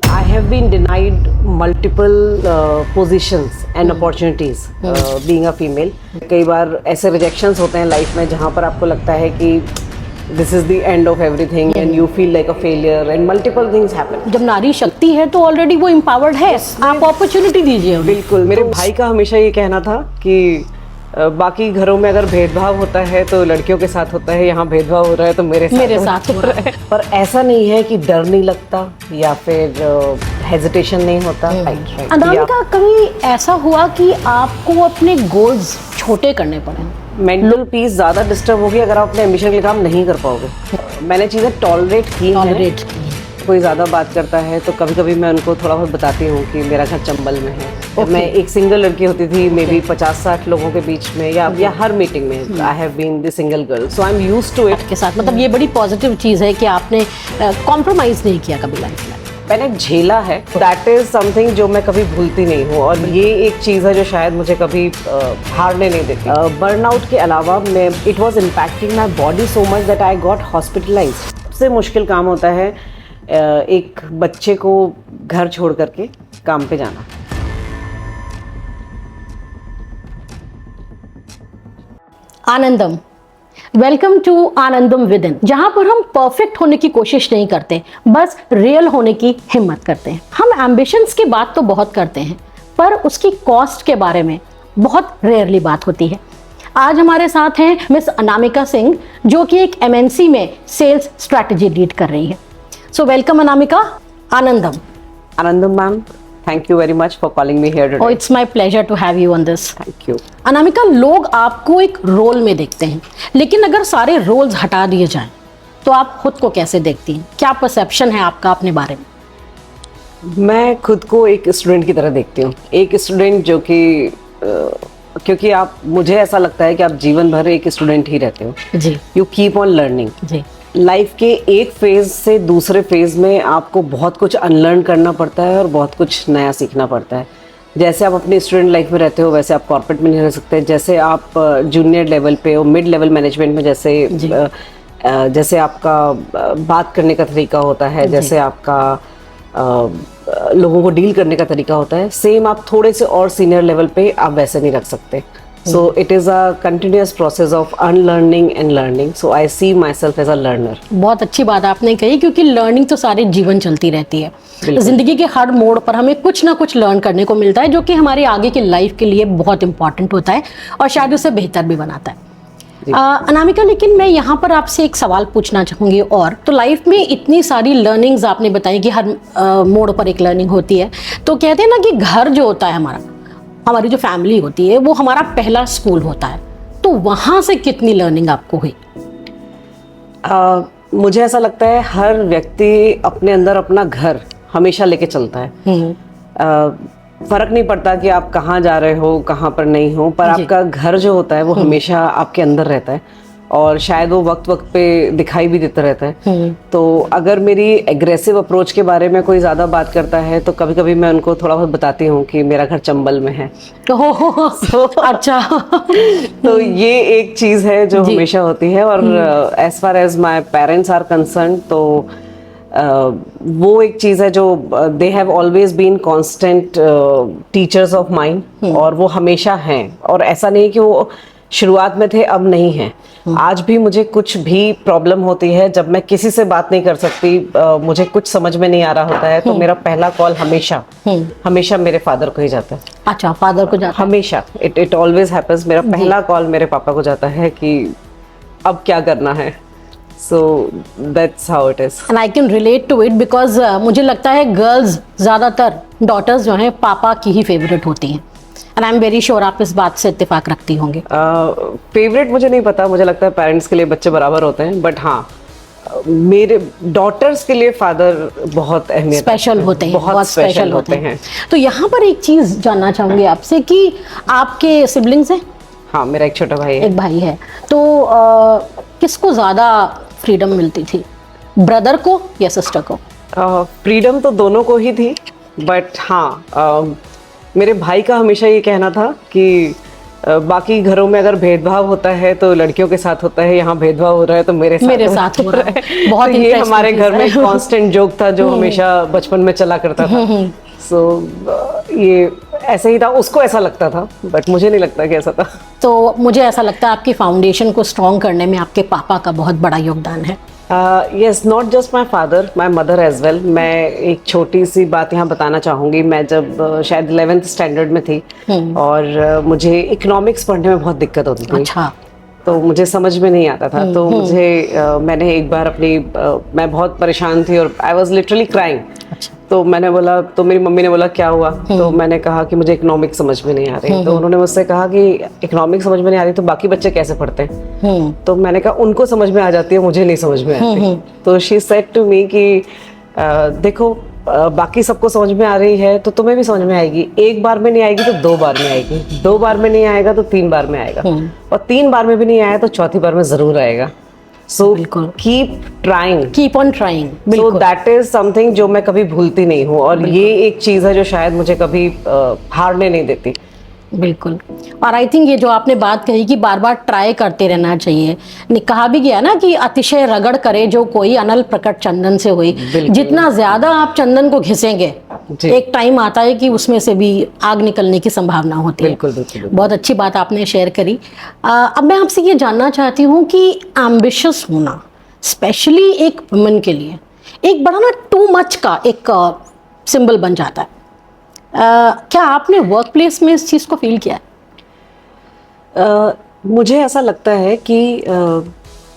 I have been denied multiple positions and opportunities being a female. कई बार ऐसे rejections होते हैं लाइफ में जहाँ पर आपको लगता है कि this is the end of everything and you feel like a failure and multiple things happen. जब नारी शक्ति है तो ऑलरेडी वो empowered है, आप अपॉर्चुनिटी दीजिए उन्हें। बिल्कुल, मेरे भाई का हमेशा ये कहना था कि बाकी घरों में अगर भेदभाव होता है तो लड़कियों के साथ होता है, यहाँ भेदभाव हो रहा है तो मेरे साथ हो रहा है। पर ऐसा नहीं है कि डर नहीं लगता या फिर हेजिटेशन नहीं होता। अनामिका, कभी ऐसा हुआ कि आपको अपने गोल्स छोटे करने पड़े? मेंटल पीस ज़्यादा डिस्टर्ब होगी अगर आप अपने एम्बिशन के लिए काम नहीं कर पाओगे। मैंने चीज़ें टॉलरेट की हैं। कोई ज़्यादा बात करता है तो कभी कभी मैं उनको थोड़ा बहुत बताती हूँ कि मेरा घर चंबल में है। मैं एक सिंगल लड़की होती थी, मे बी 50-60 लोगों के बीच में या हर मीटिंग में I have been the single girl, so I am used to it. के साथ मतलब ये बड़ी पॉजिटिव चीज़ है कि आपने कॉम्प्रोमाइज़ नहीं किया कभी लाइफ में। मैंने झेला है, दैट इज समथिंग जो मैं कभी भूलती नहीं हूँ और ये एक चीज़ है जो शायद मुझे कभी हारने नहीं देती। बर्नआउट के अलावा मैं it was impacting my body so much that I got hospitalise. सबसे मुश्किल काम होता है एक बच्चे को घर छोड़ करके काम पे जाना। आनंदम, वेलकम टू आनंदम विदिन, जहां पर हम परफेक्ट होने की कोशिश नहीं करते, बस रियल होने की हिम्मत करते हैं। हम एम्बिशंस की बात तो बहुत करते हैं पर उसकी कॉस्ट के बारे में बहुत रेयरली बात होती है। आज हमारे साथ हैं मिस अनामिका सिंह, जो कि एक एमएनसी में सेल्स स्ट्रैटेजी लीड कर रही है। So welcome Anamika. Anandam ma'am, thank you very much for calling me here today. Oh, it's my pleasure to have you on this. Thank you. Anamika, लोग आपको एक रोल में देखते हैं, लेकिन अगर सारे रोल्स हटा दिए जाएं तो आप खुद को कैसे देखती हैं? क्या परसेप्शन है आपका अपने बारे में? मैं खुद को एक स्टूडेंट की तरह देखती हूँ। एक स्टूडेंट जो कि क्योंकि आप, मुझे ऐसा लगता है कि आप जीवन भर एक स्टूडेंट ही रहते हो। जी। You keep on learning. जी। लाइफ के एक फेज से दूसरे फेज में आपको बहुत कुछ अनलर्न करना पड़ता है और बहुत कुछ नया सीखना पड़ता है। जैसे आप अपनी स्टूडेंट लाइफ में रहते हो वैसे आप कॉर्पोरेट में नहीं रह सकते। जैसे आप जूनियर लेवल पे हो, मिड लेवल मैनेजमेंट में जैसे आपका बात करने का तरीका होता है, जैसे आपका लोगों को डील करने का तरीका होता है, सेम आप थोड़े से और सीनियर लेवल पे आप वैसे नहीं रख सकते। So it is a continuous process of unlearning and learning. So I see myself as a learner. बहुत अच्छी बात आपने कही, क्योंकि लर्निंग तो सारे जीवन चलती रहती है। जिंदगी के हर मोड़ पर हमें कुछ ना कुछ लर्न करने को मिलता है, जो कि हमारी आगे की लाइफ के लिए बहुत इंपॉर्टेंट होता है और शायद उसे बेहतर भी बनाता है। अनामिका, लेकिन मैं यहाँ पर आपसे एक सवाल पूछना चाहूँगी। और तो लाइफ में इतनी सारी लर्निंग्स आपने बताई कि हर मोड़ पर एक लर्निंग होती है, तो कहते हैं ना कि घर जो होता है हमारी जो फैमिली होती है वो हमारा पहला स्कूल होता है, तो वहाँ से कितनी लर्निंग आपको हुई? मुझे ऐसा लगता है हर व्यक्ति अपने अंदर अपना घर हमेशा लेके चलता है। फर्क नहीं पड़ता कि आप कहाँ जा रहे हो, कहाँ पर नहीं हो, पर आपका घर जो होता है वो हमेशा आपके अंदर रहता है और शायद वो वक्त वक्त पे दिखाई भी देता रहता है। तो अगर मेरी एग्रेसिव अप्रोच के बारे में कोई ज़्यादा बात करता है तो कभी कभी मैं उनको थोड़ा बहुत बताती हूँ कि मेरा घर चंबल में है। अच्छा। तो ये एक चीज़ है जो हमेशा होती है। और as far as my parents are concern, तो वो एक चीज़ है जो they have always been constant teachers of mind, और वो हमेशा हैं। और ऐसा नहीं कि वो शुरुआत में थे अब नहीं है। आज भी मुझे कुछ भी प्रॉब्लम होती है, जब मैं किसी से बात नहीं कर सकती, मुझे कुछ समझ में नहीं आ रहा होता है, तो मेरा पहला कॉल हमेशा मेरे फादर को ही जाता है। अच्छा, फादर को जाता है? हमेशा, इट ऑलवेज हैपेंस। मेरा पहला कॉल मेरे पापा को जाता है कि अब क्या करना है। So that's how it is. And I can relate to it because मुझे लगता है गर्ल्स, ज़्यादातर डॉटर्स जो हैं पापा की ही फेवरेट होती हैं। And I'm very sure आप इस बात से इत्तेफाक रखती होंगे। फेवरेट मुझे नहीं पता, मुझे लगता है पेरेंट्स के लिए बच्चे बराबर होते हैं, बट हाँ, मेरे डॉटर्स के लिए फादर बहुत अहमियत स्पेशल होते हैं, बहुत स्पेशल होते हैं। तो यहाँ पर एक चीज़ जानना चाहूँगी आपसे कि आपके सिबलिंग्स हैं? हाँ, मेरा एक छोटा भाई है। एक भाई है। तो किसको ज़्यादा फ्रीडम मिलती थी, ब्रदर को या सिस्टर को? फ्रीडम तो दोनों को ही थी, बट हाँ, मेरे भाई का हमेशा ये कहना था कि बाकी घरों में अगर भेदभाव होता है तो लड़कियों के साथ होता है, यहाँ भेदभाव हो रहा है तो मेरे साथ हो रहा है। बहुत तो ये interesting हमारे चीज़ घर में है। कांस्टेंट जोक था जो हमेशा बचपन में चला करता था। सो ये ऐसे ही था, उसको ऐसा लगता था बट मुझे नहीं लगता कि ऐसा था। तो मुझे ऐसा लगता है आपकी फाउंडेशन को स्ट्रॉन्ग करने में आपके पापा का बहुत बड़ा योगदान है। Yes, not just my father, my mother as well. मैं एक छोटी सी बात यहाँ बताना चाहूँगी। मैं जब शायद 11th स्टैंडर्ड में थी और मुझे इकोनॉमिक्स पढ़ने में बहुत दिक्कत होती थी। अच्छा। तो मुझे समझ में नहीं आता था। तो मुझे मैंने एक बार मैं बहुत परेशान थी और आई वॉज लिटरली क्राइंग। अच्छा। तो मैंने बोला, तो मेरी मम्मी ने बोला क्या हुआ? तो मैंने कहा कि मुझे इकोनॉमिक्स समझ में नहीं आ रही। तो उन्होंने मुझसे कहा कि इकोनॉमिक्स समझ में नहीं आ रही तो बाकी बच्चे कैसे पढ़ते हैं? तो मैंने कहा उनको समझ में आ जाती है, मुझे नहीं समझ में आती। तो शी सेड टू मी कि देखो बाकी सबको समझ में आ रही है तो तुम्हें भी समझ में आएगी। एक बार में नहीं आएगी तो 2 बार में आएगी, 2 बार में नहीं आएगा तो 3 बार में आएगा, और 3 बार में भी नहीं आया तो चौथी बार में जरूर आएगा। So keep trying, keep on trying. So that is something जो मैं कभी भूलती नहीं हूँ, और ये एक चीज है जो शायद मुझे कभी हारने नहीं देती। बिल्कुल। और आई थिंक ये जो आपने बात कही कि बार बार ट्राई करते रहना चाहिए, कहा भी गया ना कि अतिशय रगड़ करे जो कोई अनल प्रकट चंदन से हुई। जितना ज्यादा आप चंदन को घिसेंगे एक टाइम आता है कि उसमें से भी आग निकलने की संभावना होती है। बिल्कुल। बहुत अच्छी बात आपने शेयर करी। अब मैं आपसे ये जानना चाहती हूँ कि एम्बिशियस होना स्पेशली एक वुमन के लिए एक बड़ा ना टू मच का एक सिंबल बन जाता है। क्या आपने वर्क प्लेस में इस चीज़ को फील किया है? मुझे ऐसा लगता है कि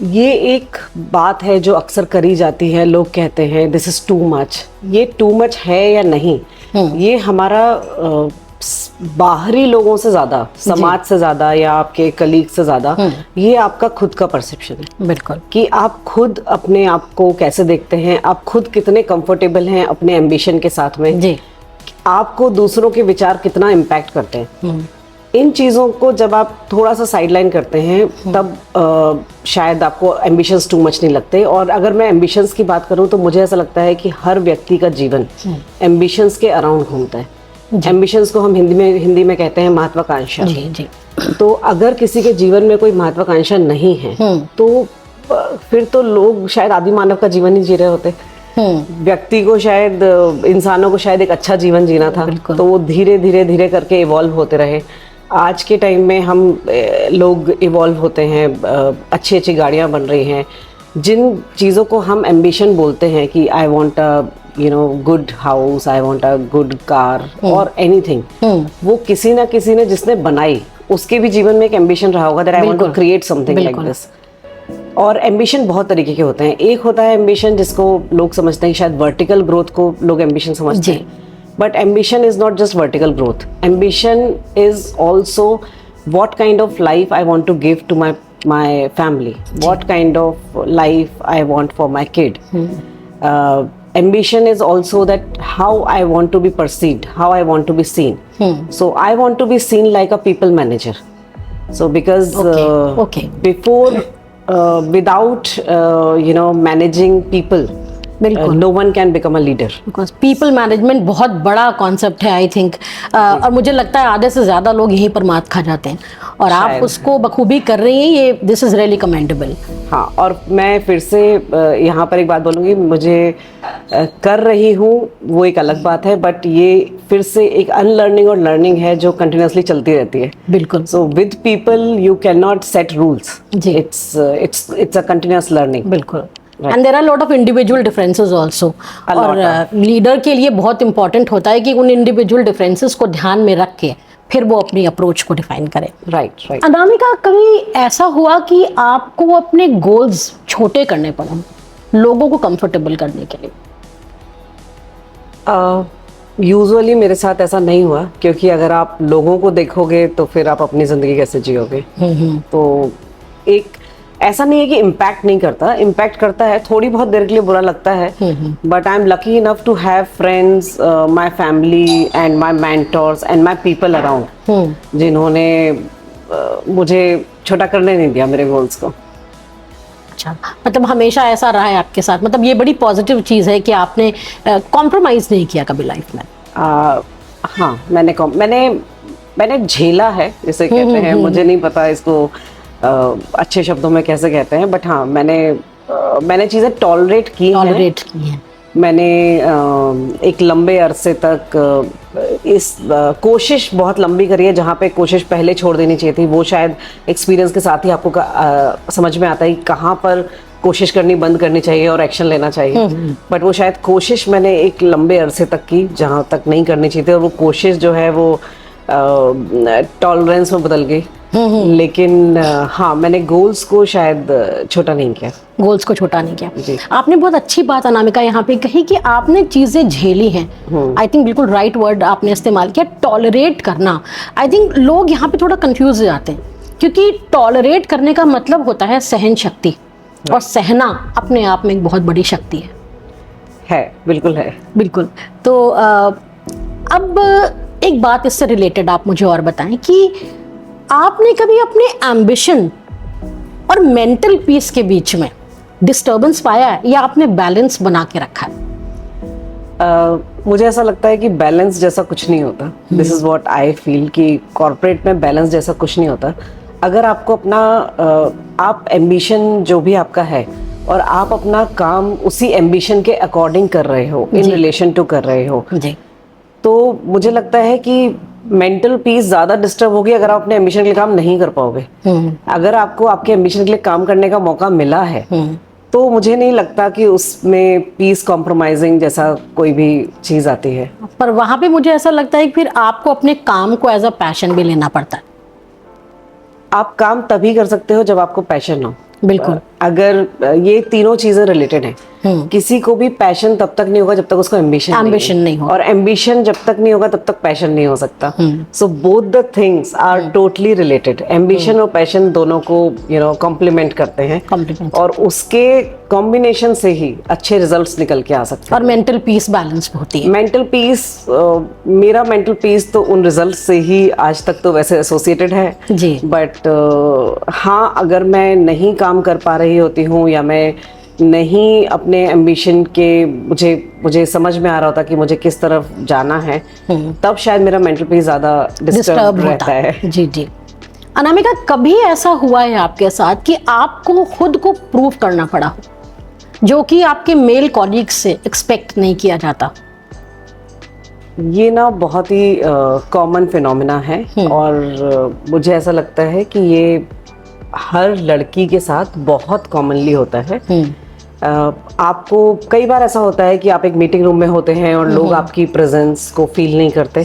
ये एक बात है जो अक्सर करी जाती है। लोग कहते हैं दिस इज टू मच। ये टू मच है या नहीं, ये हमारा बाहरी लोगों से ज्यादा, समाज से ज्यादा या आपके कलीग से ज्यादा, ये आपका खुद का परसेप्शन है। बिल्कुल। कि आप खुद अपने आप को कैसे देखते हैं, आप खुद कितने कंफर्टेबल हैं अपने एम्बिशन के साथ में जी। आपको दूसरों के विचार कितना इम्पैक्ट करते हैं। इन चीज़ों को जब आप थोड़ा सा साइडलाइन करते हैं तब शायद आपको एम्बिशंस टू मच नहीं लगते। और अगर मैं एम्बिशंस की बात करूं तो मुझे ऐसा लगता है कि हर व्यक्ति का जीवन एम्बिशंस के अराउंड घूमता है। एम्बिशंस को हम हिंदी में कहते हैं महत्वाकांक्षा। जी। तो अगर किसी के जीवन में कोई महत्वाकांक्षा नहीं है तो फिर तो लोग शायद आदि मानव का जीवन ही जी रहे होते। व्यक्ति को शायद, इंसानों को शायद एक अच्छा जीवन जीना था, तो वो धीरे धीरे करके इवॉल्व होते रहे। आज के टाइम में हम लोग इवॉल्व होते हैं, अच्छी अच्छी गाड़ियां बन रही हैं। जिन चीज़ों को हम एम्बिशन बोलते हैं कि I want a good house, I want a good car और एनीथिंग, वो किसी ना किसी ने जिसने बनाई उसके भी जीवन में एक एम्बिशन रहा होगा that I want to create something like this. और एम्बिशन बहुत तरीके के होते हैं। एक होता है एम्बिशन जिसको लोग समझते हैं, शायद वर्टिकल ग्रोथ को लोग एम्बिशन समझते हैं, but ambition is not just vertical growth. Ambition is also what kind of life I want to give to my family, what kind of life I want for my kid. Ambition is also that how I want to be perceived, how I want to be seen. So I want to be seen like a people manager. So because before without managing people, no one can become a leader. Because people management बहुत बड़ा concept है I think, और मुझे लगता है आधे से ज़्यादा लोग यहीं पर मात खा जाते हैं, और आप उसको बखूबी कर रही हैं। ये दिस इज़ रियली कमेंडेबल। हाँ, और मैं फिर से यहाँ पर एक बात बोलूँगी, मुझे कर रही हूँ वो एक अलग बात है, बट ये फिर से एक अनलर्निंग और लर्निंग है जो कंटिन्यूसली चलती रहती है। बिल्कुल। So with people you can not set rules, it's a continuous learning. बिल्कुल। And there are lot of individual differences also, और लीडर के लिए बहुत इंपॉर्टेंट होता है कि उन इंडिविजुअल डिफरेंसेस को ध्यान में रख के फिर वो अपनी अप्रोच को डिफाइन करे। राइट। अनामिका, कभी ऐसा हुआ कि आपको अपने गोल्स छोटे करने पड़े लोगों को कंफर्टेबल करने के लिए? यूजुअली मेरे साथ ऐसा नहीं हुआ, क्योंकि अगर आप लोगों को देखोगे तो फिर आप अपनी जिंदगी कैसे जियोगे। तो एक ऐसा नहीं है कि इम्पैक्ट नहीं करता, इम्पैक्ट करता है, थोड़ी बहुत देर के लिए बुरा लगता है, but I am lucky enough to have friends, my family and my mentors and my people around, जिन्होंने मुझे छोटा करने नहीं दिया मेरे गोल्स को। अच्छा, मतलब हमेशा ऐसा रहा है आपके साथ, मतलब ये बड़ी पॉजिटिव चीज़ है कि आपने कॉम्प्रोमाइज़ नहीं किया कभी लाइफ में। हाँ, मैंने मैंने झेला है जिसे कहते हैं, मुझे नहीं पता इसको अच्छे शब्दों में कैसे कहते हैं, बट हाँ मैंने चीज़ें टॉलरेट की हैं। मैंने एक लंबे अरसे तक इस कोशिश बहुत लंबी करी है, जहाँ पे कोशिश पहले छोड़ देनी चाहिए थी। वो शायद एक्सपीरियंस के साथ ही आपको समझ में आता है कि कहाँ पर कोशिश करनी बंद करनी चाहिए और एक्शन लेना चाहिए। बट वो शायद कोशिश मैंने एक लंबे अरसे तक की जहाँ तक नहीं करनी चाहिए थी, और वो कोशिश जो है वो टॉलरेंस में बदल गई। लेकिन हाँ, मैंने गोल्स को शायद छोटा नहीं किया। गोल्स को छोटा नहीं किया। आपने बहुत अच्छी बात अनामिका यहाँ पे कही कि आपने चीजें झेली हैं। आई थिंक बिल्कुल राइट वर्ड आपने इस्तेमाल किया, टॉलरेट करना। आई थिंक लोग यहाँ पे थोड़ा कंफ्यूज हो जाते हैं, क्योंकि टॉलरेट करने का मतलब होता है सहन शक्ति, और सहना अपने आप में एक बहुत बड़ी शक्ति है। बिल्कुल है। बिल्कुल। तो अब एक बात इससे रिलेटेड आप मुझे और बताएं कि आपने कभी अपने एम्बिशन और मेंटल पीस के बीच में डिस्टर्बेंस पाया है, या आपने बैलेंस बना के रखा है? मुझे ऐसा लगता है कि बैलेंस जैसा कुछ नहीं होता। This is what I feel कि कॉर्पोरेट में बैलेंस जैसा कुछ नहीं होता। अगर आपको अपना आप एम्बिशन जो भी आपका है और आप अपना काम उसी एम्बिशन के अकॉर्डिंग कर रहे हो, इन रिलेशन टू कर रहे हो जी, तो मुझे लगता है कि मेंटल पीस ज्यादा डिस्टर्ब होगी अगर आप अपने एम्बिशन के लिए काम नहीं कर पाओगे। अगर आपको आपके एम्बिशन के लिए काम करने का मौका मिला है तो मुझे नहीं लगता कि उसमें पीस कॉम्प्रोमाइजिंग जैसा कोई भी चीज आती है। पर वहां पे मुझे ऐसा लगता है कि फिर आपको अपने काम को एज अ पैशन भी लेना पड़ता है। आप काम तभी कर सकते हो जब आपको पैशन हो। बिल्कुल। अगर ये तीनों चीजें रिलेटेड हैं, किसी को भी पैशन तब तक नहीं होगा जब तक उसको एम्बिशन नहीं हो, और एम्बिशन जब तक नहीं होगा तब तक पैशन नहीं हो सकता। So both the things are totally related. Ambition और पैशन दोनों को कॉम्प्लीमेंट करते हैं, और उसके कॉम्बिनेशन से ही अच्छे रिजल्ट्स निकल के आ सकते हैं। और मेंटल पीस बैलेंस होती है। मेंटल पीस, मेरा मेंटल पीस तो उन रिजल्ट से ही आज तक तो वैसे एसोसिएटेड है जी। बट हाँ, अगर मैं नहीं काम कर पा रही होती हूँ या मैं नहीं अपने एम्बिशन के मुझे समझ में आ रहा होता कि मुझे किस तरफ जाना है, तब शायद मेरा मेंटल पीस ज्यादा डिस्टर्ब रहता है। जी जी। अनामिका, कभी ऐसा हुआ है आपके साथ कि आपको खुद को प्रूव करना पड़ा हो, जो कि आपके मेल कॉलीग्स से एक्सपेक्ट नहीं किया जाता? ये ना बहुत ही कॉमन फिनोमिना है, और मुझे ऐसा लगता है कि ये हर लड़की के साथ बहुत कॉमनली होता है। आपको कई बार ऐसा होता है कि आप एक मीटिंग रूम में होते हैं और लोग आपकी प्रेजेंस को फील नहीं करते।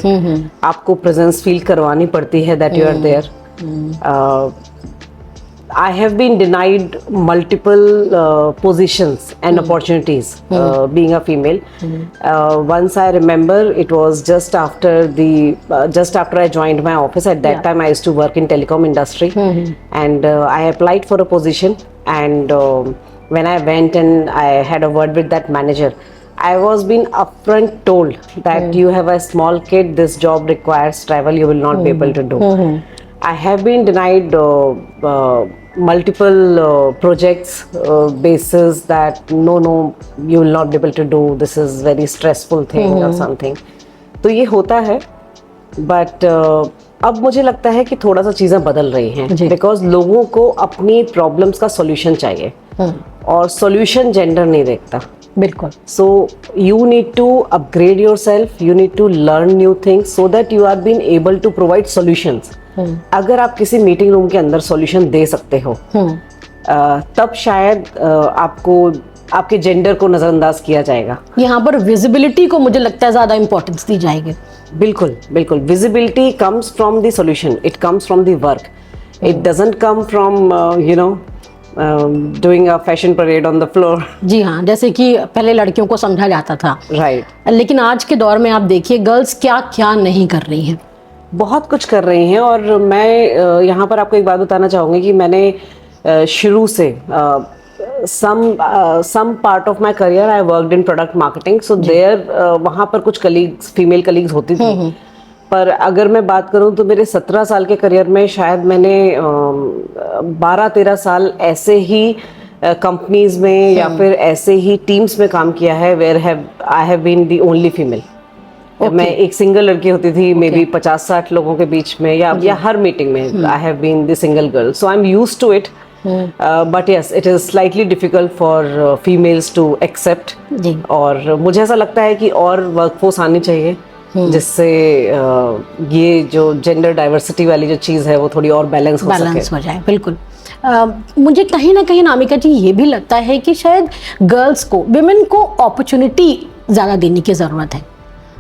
आपको प्रेजेंस फील करवानी पड़ती है that you are there. I have been denied multiple positions and opportunities being a female. Once I remember, it was just after I joined my office. At that time, I used to work in telecom industry, and I applied for a position. And when I went and I had a word with that manager, I was being upfront told that you have a small kid. This job requires travel. You will not be able to do. I have been denied multiple projects basis that no, you will not be able to do. This is very stressful thing or something. तो ये होता है, but अब मुझे लगता है कि थोड़ा सा चीज़ें बदल रही हैं, बिकॉज लोगों को अपनी प्रॉब्लम्स का सॉल्यूशन चाहिए, और सॉल्यूशन जेंडर नहीं देखता। बिल्कुल। So you need to upgrade yourself, you need to learn new things so that you are been able to provide solutions. अगर आप किसी मीटिंग रूम के अंदर सॉल्यूशन दे सकते हो, तब शायद आपको आपके जेंडर को नजरअंदाज किया जाएगा। यहाँ पर विजिबिलिटी को मुझे लगता है ज्यादा इंपॉर्टेंस दी जाएगी। बिल्कुल बिल्कुल। Visibility comes from the solution, it comes from the work, it doesn't come from doing a fashion parade on the floor. जी हाँ, जैसे कि पहले लड़कियों को समझा जाता था, राइट। लेकिन आज के दौर में आप देखिए गर्ल्स क्या क्या नहीं कर रही हैं। बहुत कुछ कर रही हैं, और मैं यहाँ पर आपको एक बात बताना चाहूँगी कि मैंने शुरू से some part of my career I worked in product marketing, so there वहाँ पर कुछ कलीग्स, फीमेल कलीग्स होती थी। पर अगर मैं बात करूँ तो मेरे 17 साल के करियर में शायद मैंने 12-13 साल ऐसे ही कंपनीज में या फिर ऐसे ही टीम्स में काम किया है where I have been the only female. मैं एक सिंगल लड़की होती थी, मे बी 50-60 लोगों के बीच में, या हर मीटिंग में I have been the single girl, so I am used to it. But yes, it is slightly difficult for females to accept. और मुझे ऐसा लगता है कि और वर्कफोर्स आनी चाहिए जिससे ये जो जेंडर डाइवर्सिटी वाली जो चीज़ है वो थोड़ी और बैलेंस हो जाए. बिल्कुल. मुझे कहीं ना कहीं नामिका जी ये भी लगता है कि शायद गर्ल्स को, विमेन को अपॉर्चुनिटी ज़्यादा देने की ज़रूरत है.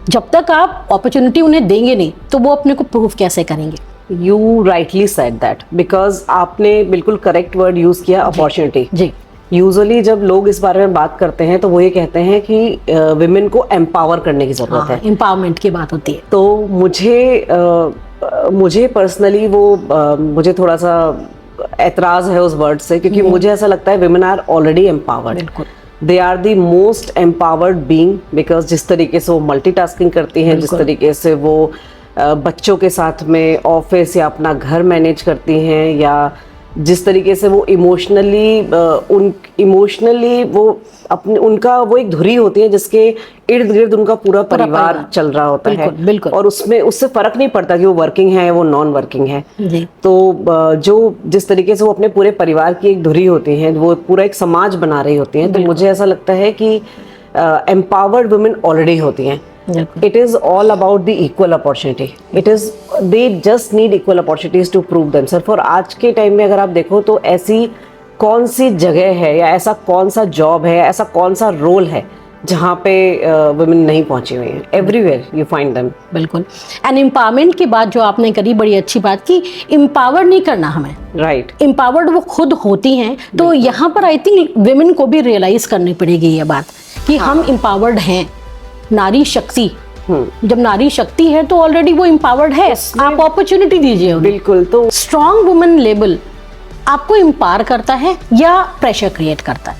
जब तक आप अपॉर्चुनिटी उन्हें देंगे नहीं तो वो अपने को प्रूव कैसे करेंगे? You rightly said that, because आपने बिल्कुल करेक्ट वर्ड यूज़ किया, अपॉर्चुनिटी. जी. यूजुअली जब लोग इस बारे में बात करते हैं तो वो ये कहते हैं कि विमेन को एम्पावर करने की ज़रूरत है. एम्पावरमेंट की बात होती है. तो मुझे पर्सनली मुझे थोड़ा सा एतराज़ है उस वर्ड से, क्योंकि मुझे ऐसा लगता है women are already empowered. They are the most empowered being, because जिस तरीके से वो मल्टीटास्किंग करती हैं, जिस तरीके से वो बच्चों के साथ में ऑफिस या अपना घर मैनेज करती हैं, या जिस तरीके से वो इमोशनली वो उनका वो एक धुरी होती है जिसके इर्द गिर्द उनका पूरा परिवार चल रहा होता है. बिल्कुल. और उससे फर्क नहीं पड़ता कि वो वर्किंग है या वो नॉन वर्किंग है. तो जिस तरीके से वो अपने पूरे परिवार की एक धुरी होती है, वो पूरा एक समाज बना रही होती हैं, तो मुझे ऐसा लगता है कि एम्पावर्ड वुमेन ऑलरेडी होती हैं. It is all about the equal opportunity. They just need equal opportunities to prove themselves. और आज के टाइम में अगर आप देखो तो ऐसी कौन सी जगह है, या ऐसा कौन सा जॉब है, ऐसा कौन सा रोल है जहाँ पे वुमेन नहीं पहुंची हुई हैं. Everywhere you find them. बिल्कुल. एंड एम्पावरमेंट की बात जो आपने करी, बड़ी अच्छी बात की. एम्पावर नहीं करना हमें, राइट. एम्पावर्ड वो खुद होती हैं. तो यहाँ पर आई थिंक वुमेन को भी रियलाइज करनी पड़ेगी ये बात कि हम एम्पावर्ड हैं. नारी शक्ति, जब नारी शक्ति है तो ऑलरेडी वो एम्पावर्ड है. आप अपॉर्चुनिटी दीजिए उन्हें. बिल्कुल. तो स्ट्रॉन्ग वुमेन लेबल आपको एम्पावर करता है या प्रेशर क्रिएट करता है?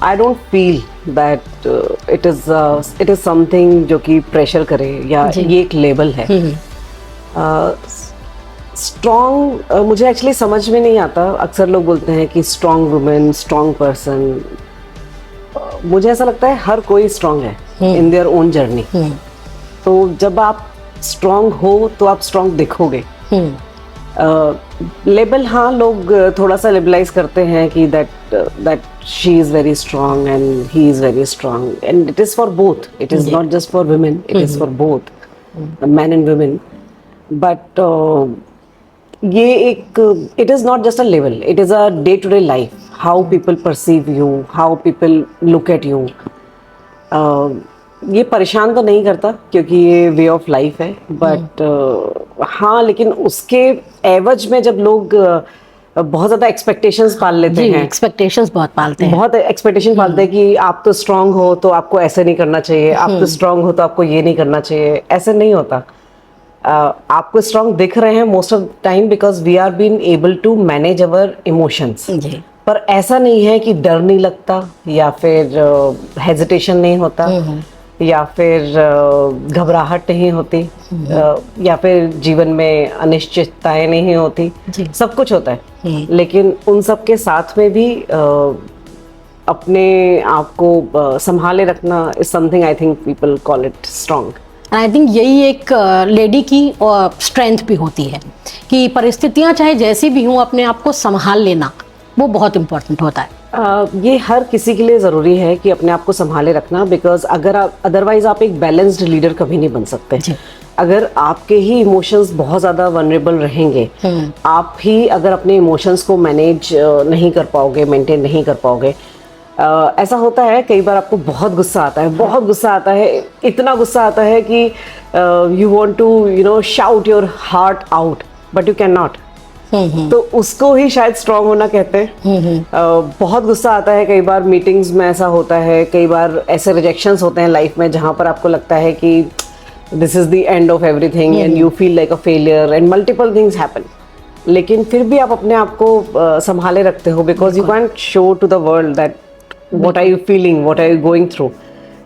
I don't feel that it is something जो कि प्रेशर करे, या ये एक लेबल है. स्ट्रॉन्ग मुझे एक्चुअली समझ में नहीं आता. अक्सर लोग बोलते हैं कि स्ट्रॉन्ग वुमेन, स्ट्रॉन्ग पर्सन. मुझे ऐसा लगता है हर कोई स्ट्रॉन्ग है इन देयर ओन जर्नी. तो जब आप स्ट्रॉन्ग हो तो आप स्ट्रॉन्ग दिखोगे. लेबल, हाँ, लोग थोड़ा सा लेबलाइज करते हैं कि that she is very strong and he is very strong, and it is for both. It is not just for women, it is for both man and women. But ये it is not just a level, it is a day to day life. How people perceive you, how people look at you. ये परेशान तो नहीं करता क्योंकि ये way of life है. But हाँ, लेकिन उसके एवज में जब लोग बहुत ज़्यादा एक्सपेक्टेशंस पाल लेते हैं, एक्सपेक्टेशंस बहुत पालते हैं, बहुत एक्सपेक्टेशन पालते हैं कि आप तो स्ट्रांग हो तो आपको ऐसे नहीं करना चाहिए, आप तो स्ट्रांग हो तो आपको ये नहीं करना चाहिए. ऐसे नहीं होता. आपको स्ट्रांग दिख रहे हैं most of time because we are been able to manage our emotions. पर ऐसा नहीं है कि डर नहीं लगता, या फिर हेजिटेशन नहीं होता, या फिर घबराहट नहीं होती, या फिर जीवन में अनिश्चितताएं नहीं होती. सब कुछ होता है, लेकिन उन सब के साथ में भी अपने आप को संभाले रखना is something I think people call it strong. I think यही एक लेडी की स्ट्रेंथ भी होती है कि परिस्थितियां चाहे जैसी भी हों, अपने आप को संभाल लेना वो बहुत इम्पोर्टेंट होता है. ये हर किसी के लिए ज़रूरी है कि अपने आप को संभाले रखना, बिकॉज अगर आप अदरवाइज आप एक बैलेंस्ड लीडर कभी नहीं बन सकते. अगर आपके ही इमोशंस बहुत ज़्यादा वनरेबल रहेंगे, आप ही अगर अपने इमोशंस को मैनेज नहीं कर पाओगे, मेंटेन नहीं कर पाओगे. ऐसा होता है कई बार आपको बहुत गुस्सा आता है, बहुत गुस्सा आता है, इतना गुस्सा आता है कि you want to shout your heart out, but you can not. तो उसको ही शायद स्ट्रांग होना कहते हैं. बहुत गुस्सा आता है, कई बार मीटिंग्स में ऐसा होता है, कई बार ऐसे रिजेक्शंस होते हैं लाइफ में जहाँ पर आपको लगता है कि this is the end of everything and you feel like a failure and multiple things happen. लेकिन फिर भी आप अपने आप को संभाले रखते हो, because you can't show to the world that what are you feeling, what are you going through.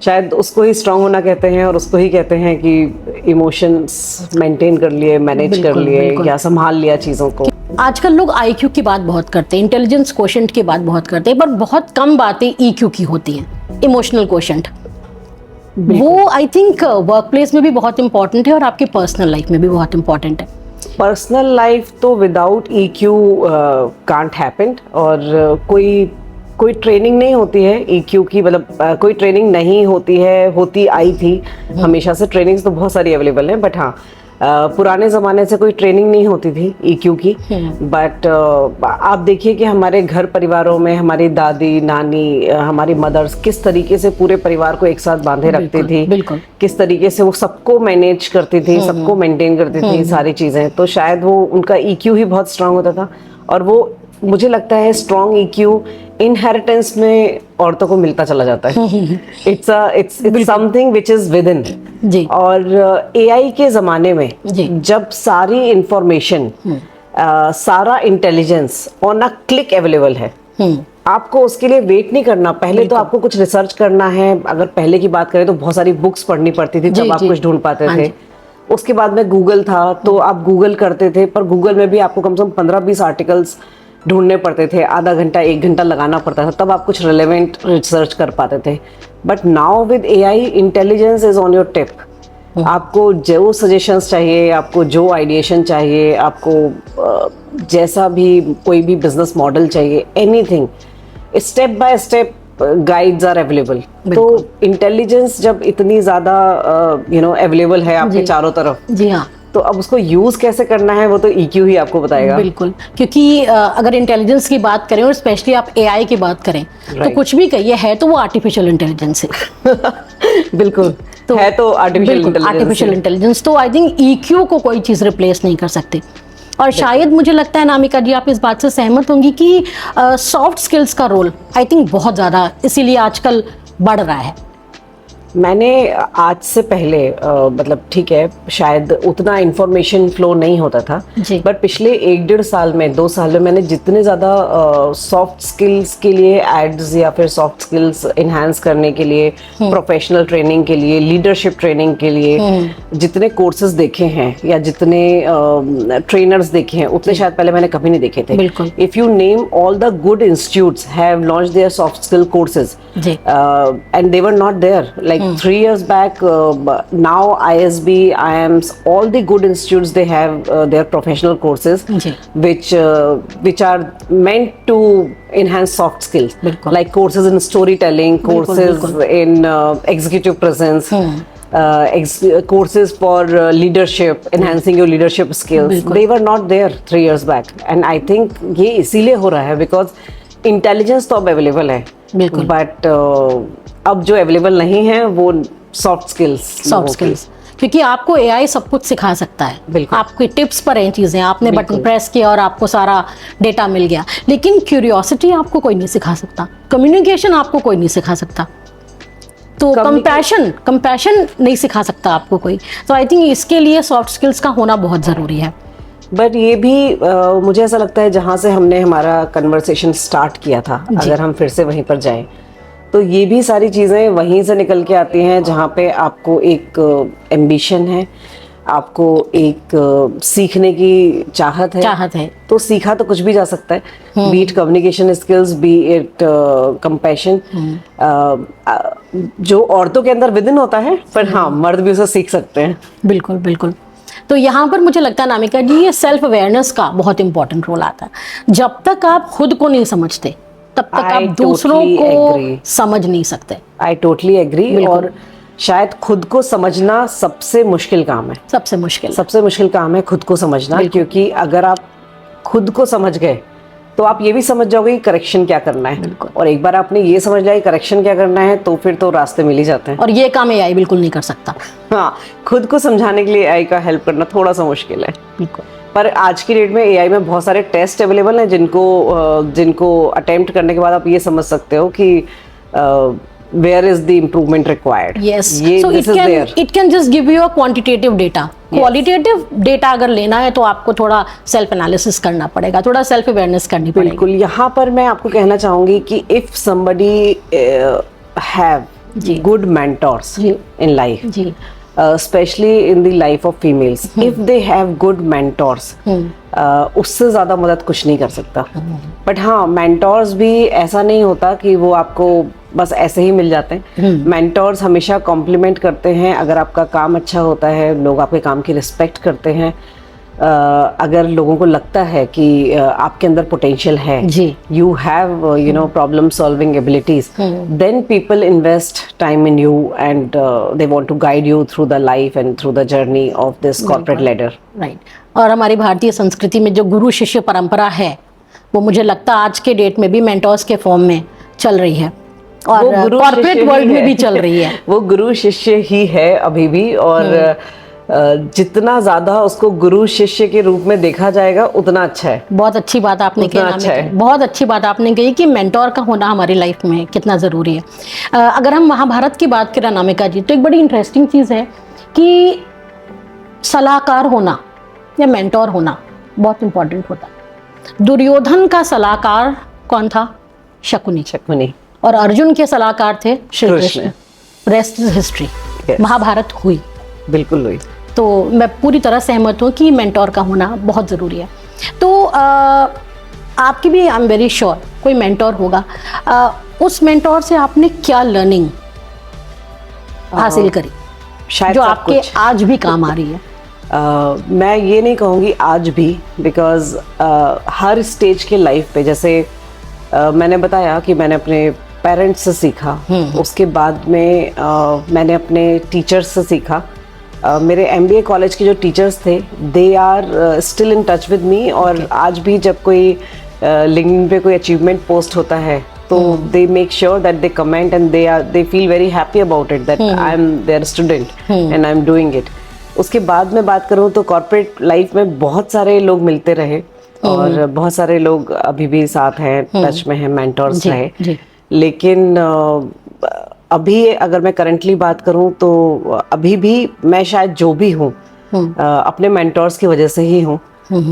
शायद उसको ही स्ट्रांग होना कहते हैं, और उसको ही कहते हैं कि इमोशंस मेंटेन कर लिए, मैनेज कर लिए, या संभाल लिया चीज़ों को. आजकल लोग IQ की बात बहुत करते हैं, इंटेलिजेंस क्वोशेंट की बात बहुत करते हैं, पर बहुत कम बातें EQ की होती हैं. इमोशनल क्वोशंट, वो आई थिंक वर्क प्लेस में भी बहुत इंपॉर्टेंट है और आपकी पर्सनल लाइफ में भी बहुत इंपॉर्टेंट है। पर्सनल लाइफ तो विदाउट EQ कांट हैपन, और कोई ट्रेनिंग नहीं होती है EQ की, मतलब कोई ट्रेनिंग नहीं होती है, होती आई थी हमेशा से। ट्रेनिंग्स तो बहुत सारी अवेलेबल हैं, बट हाँ पुराने ज़माने से कोई ट्रेनिंग नहीं होती थी EQ की। बट आप देखिए कि हमारे घर परिवारों में हमारी दादी नानी, हमारी मदर्स किस तरीके से पूरे परिवार को एक साथ बांधे रखती थी, बिल्कुल। किस तरीके से वो सबको मैनेज करती थी, सबको मेंटेन करती थी सारी चीज़ें। तो शायद वो उनका EQ ही बहुत स्ट्रांग होता था, और वो मुझे लगता है स्ट्रांग EQ इनहेरिटेंस में औरतों को मिलता चला जाता है। It's something which is within जी। और AI के ज़माने में जी। जब सारी इंफॉर्मेशन, सारा intelligence on a click available है, आपको उसके लिए वेट नहीं करना। पहले तो आपको कुछ रिसर्च करना है, अगर पहले की बात करें तो बहुत सारी बुक्स पढ़नी पड़ती थी तब आप कुछ ढूंढ पाते थे। उसके बाद में गूगल था, तो आप गूगल करते थे, पर गूगल में भी आपको कम से कम 15-20 आर्टिकल्स ढूंढने पड़ते थे, आधा घंटा 1 घंटा लगाना पड़ता था, तब आप कुछ रिलेवेंट रिसर्च कर पाते थे। But now with AI intelligence is on your tip. आपको जो सजेशंस चाहिए, आपको जो आइडिएशन चाहिए, आपको जैसा भी कोई भी बिजनेस मॉडल चाहिए, anything, step by step guides are available. तो इंटेलिजेंस जब इतनी ज़्यादा अवेलेबल है आपके चारों तरफ, जी हाँ, तो अब उसको यूज कैसे करना है वो तो EQ ही आपको बताएगा। बिल्कुल, क्योंकि अगर इंटेलिजेंस की बात करें और स्पेशली आप AI की बात करें, तो कुछ भी कहिए, है तो वो आर्टिफिशियल इंटेलिजेंस है। बिल्कुल, तो है तो आर्टिफिशियल इंटेलिजेंस। तो आई थिंक EQ को कोई चीज़ रिप्लेस नहीं कर सकती। और शायद मुझे लगता है नामिका जी, आप इस बात से सहमत होंगी कि सॉफ्ट स्किल्स का रोल आई थिंक बहुत ज़्यादा इसीलिए आजकल बढ़ रहा है। मैंने आज से पहले मतलब ठीक है शायद उतना इंफॉर्मेशन फ्लो नहीं होता था, बट पिछले 1-1.5 साल में 2 साल में मैंने जितने ज़्यादा सॉफ्ट स्किल्स के लिए एड्स या फिर सॉफ्ट स्किल्स इन्हांस करने के लिए, प्रोफेशनल ट्रेनिंग के लिए, लीडरशिप ट्रेनिंग के लिए जितने कोर्सेज देखे हैं या जितने ट्रेनर्स देखे हैं, उतने शायद पहले मैंने कभी नहीं देखे थे। If you name all the good institutes have launched their soft skill courses and they were not there like 3 years back. Now ISB, IIMs, all the good institutes, they have their professional courses which are meant to enhance soft skills, like courses in storytelling, courses in executive presence, courses for leadership, enhancing your leadership skills. They were not there 3 years back, and I think ये इसीलिए हो रहा है because intelligence तो अब available है, but अब जो अवेलेबल नहीं है वो सॉफ्ट स्किल्स, क्योंकि आपको AI सब कुछ सिखा सकता है। आपके टिप्स पर हैं चीजें, आपने बटन प्रेस किया और आपको सारा डेटा मिल गया, लेकिन क्यूरियोसिटी आपको कोई नहीं सिखा सकता, कम्युनिकेशन आपको कोई नहीं सिखा सकता, तो कंपैशन नहीं सिखा सकता आपको कोई। तो आई थिंक इसके लिए सॉफ्ट स्किल्स का होना बहुत ज़रूरी है। बट ये भी मुझे ऐसा लगता है जहाँ से हमने हमारा कन्वर्सेशन स्टार्ट किया था, अगर हम फिर से वहीं पर जाएं, तो ये भी सारी चीज़ें वहीं से निकल के आती हैं, जहाँ पे आपको एक एम्बिशन है, आपको एक सीखने की चाहत है, तो सीखा तो कुछ भी जा सकता है, B it communication skills, B it compassion, जो औरतों के अंदर विदिन होता है, पर हाँ मर्द भी उसे सीख सकते हैं। बिल्कुल बिल्कुल। तो यहाँ पर मुझे लगता है नामिका जी, ये सेल्फ अवेयरनेस का बहुत इंपॉर्टेंट रोल आता है। जब तक आप खुद को नहीं समझते तब तक आप दूसरों को समझ नहीं सकते। I totally agree. और शायद खुद को समझना सबसे मुश्किल काम है, सबसे मुश्किल काम है खुद को समझना, क्योंकि अगर आप खुद को समझ गए तो आप ये भी समझ जाओगे कि करेक्शन क्या करना है, और एक बार आपने ये समझ लिया कि करेक्शन क्या करना है तो फिर तो रास्ते मिल ही जाते हैं। और ये काम AI बिल्कुल नहीं कर सकता। हाँ, खुद को समझाने के लिए AI का हेल्प करना थोड़ा सा मुश्किल है, पर आज की डेट में AI में बहुत सारे टेस्ट अवेलेबल हैं जिनको अटेम्प्ट करने के बाद आप ये समझ सकते हो कि where is the improvement required. Yes, so it can just give you a quantitative data. Qualitative data अगर लेना है तो आपको थोड़ा सेल्फ एनालिसिस करना पड़ेगा, थोड़ा सेल्फ अवेयरनेस करनी पड़ेगी। बिल्कुल। यहाँ पर मैं आपको कहना चाहूँगी कि if somebody have good mentors in life, especially in the life of females, if they have good mentors, उससे ज़्यादा मदद कुछ नहीं कर सकता। बट हाँ, मेंटोर्स भी ऐसा नहीं होता कि वो आपको बस ऐसे ही मिल जाते हैं। मेंटोर्स हमेशा कॉम्प्लीमेंट करते हैं। अगर आपका काम अच्छा होता है, लोग आपके काम की रिस्पेक्ट करते हैं, अगर लोगों को लगता है कि आपके अंदर पोटेंशियल है, you have problem solving abilities, then people invest time in you and they want to guide you through the life and through the journey of this corporate ladder. Right. और हमारी भारतीय संस्कृति में जो गुरु शिष्य परंपरा है, वो मुझे लगता है आज के डेट में भी मेंटोर्स के फॉर्म में चल रही है और कॉर्पोरेट वर्ल्ड में भी चल रही है। वो गुरु शिष्य ही है अभी भी, और जितना ज्यादा उसको गुरु शिष्य के रूप में देखा जाएगा उतना अच्छा है। बहुत अच्छी बात आपने कही, अच्छा है। बहुत अच्छी बात आपने कही कि मेंटोर का होना हमारी लाइफ में कितना ज़रूरी है। अगर हम महाभारत की बात करें अनामिका जी, तो एक बड़ी इंटरेस्टिंग चीज़ है कि सलाहकार होना या मेंटोर होना बहुत इंपॉर्टेंट होता है। दुर्योधन का सलाहकार कौन था? शकुनी। और अर्जुन के सलाहकार थे Shri Krishna. Rest is history. Mahabharat हुई, बिल्कुल हुई। तो मैं पूरी तरह सहमत हूँ कि मेंटोर का होना बहुत ज़रूरी है। तो आपकी भी, आई एम वेरी श्योर, कोई मेंटोर होगा। उस मेंटोर से आपने क्या लर्निंग हासिल करी शायद जो आपके आज भी काम आ रही है? मैं ये नहीं कहूँगी आज भी, बिकॉज हर स्टेज के लाइफ पे, जैसे मैंने बताया कि मैंने अपने पेरेंट्स से सीखा, उसके बाद में मैंने अपने टीचर्स से सीखा। मेरे MBA कॉलेज के जो टीचर्स थे, they are still in touch with me, और आज भी जब कोई लिंक्डइन पे कोई अचीवमेंट पोस्ट होता है तो they make sure that they comment and they feel very happy about it, that I am their student and I am doing it. उसके बाद में बात करूँ तो कॉर्पोरेट लाइफ में बहुत सारे लोग मिलते रहे और बहुत सारे लोग अभी भी साथ हैं, टच में हैं, मेंटोर्स रहे। लेकिन अभी अगर मैं करंटली बात करूं तो अभी भी मैं शायद जो भी हूं अपने मेंटोर्स की वजह से ही हूं,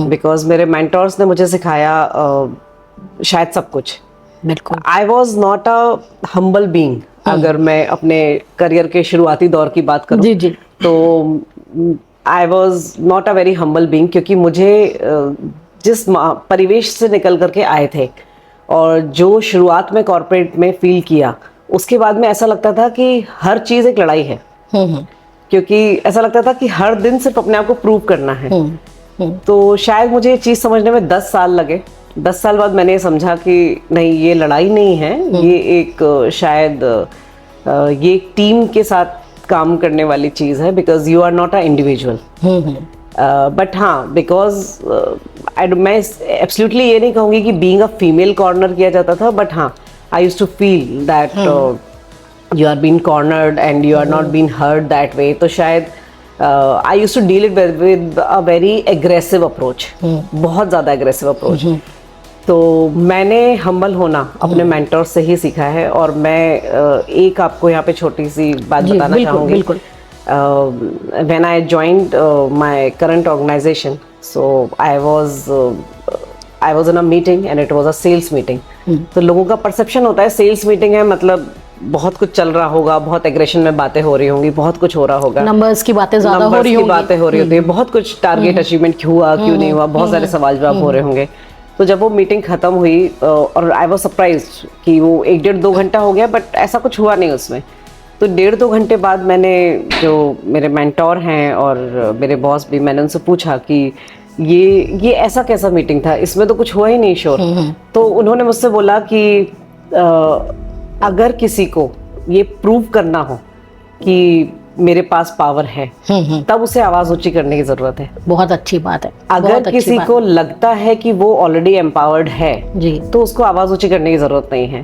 बिकॉज मेरे मेंटोर्स ने मुझे सिखाया शायद सब कुछ। बिल्कुल। I was not a humble being. अगर मैं अपने करियर के शुरुआती दौर की बात करूं तो I was not a very humble being, क्योंकि मुझे जिस परिवेश से निकल करके आए थे और जो शुरुआत में कॉर्पोरेट में फील किया, उसके बाद में ऐसा लगता था कि हर चीज़ एक लड़ाई है। क्योंकि ऐसा लगता था कि हर दिन सिर्फ अपने आप को प्रूव करना है। तो शायद मुझे ये चीज़ समझने में 10 साल लगे। 10 साल बाद मैंने समझा कि नहीं, ये लड़ाई नहीं है, ये एक शायद ये एक टीम के साथ काम करने वाली चीज़ है, because you are not a individual. But हाँ, बिकॉज मैं एब्सोल्युटली ये नहीं कहूँगी कि बीइंग अ फीमेल कॉर्नर किया जाता था, बट हाँ, I used to feel that you are being cornered and you are not being heard that way. तो शायद I used to deal it with a very aggressive approach, बहुत ज़्यादा aggressive approach. तो मैंने humble होना अपने mentor से ही सीखा है। और मैं एक आपको यहाँ पे छोटी सी बात बताना चाहूँगी। When I joined my current organization, so I was in a meeting and it was a sales meeting. तो लोगों का परसेप्शन होता है सेल्स मीटिंग है मतलब बहुत कुछ चल रहा होगा, बहुत एग्रेशन में बातें हो रही होंगी, बहुत कुछ हो रहा होगा, नंबर्स की बातें ज्यादा हो रही होती है, बहुत कुछ टारगेट अचीवमेंट क्यों हुआ, क्यों नहीं हुआ, बहुत सारे सवाल जवाब हो रहे होंगे। तो जब वो मीटिंग खत्म हुई और आई वाज सरप्राइज्ड कि वो 1-1.5-2 घंटा हो गया, बट ऐसा कुछ हुआ नहीं उसमें। तो 1.5-2 घंटे बाद मैंने, जो मेरे मेंटोर हैं और मेरे बॉस भी, मैंने उनसे पूछा कि ये ऐसा कैसा मीटिंग था, इसमें तो कुछ हुआ ही नहीं श्योर। तो उन्होंने मुझसे बोला कि अगर किसी को ये प्रूव करना हो कि मेरे पास पावर है, तब उसे आवाज ऊंची करने की जरूरत है। बहुत अच्छी बात है। अगर किसी को लगता है कि वो ऑलरेडी एम्पावर्ड है जी, तो उसको आवाज ऊंची करने की जरूरत नहीं है।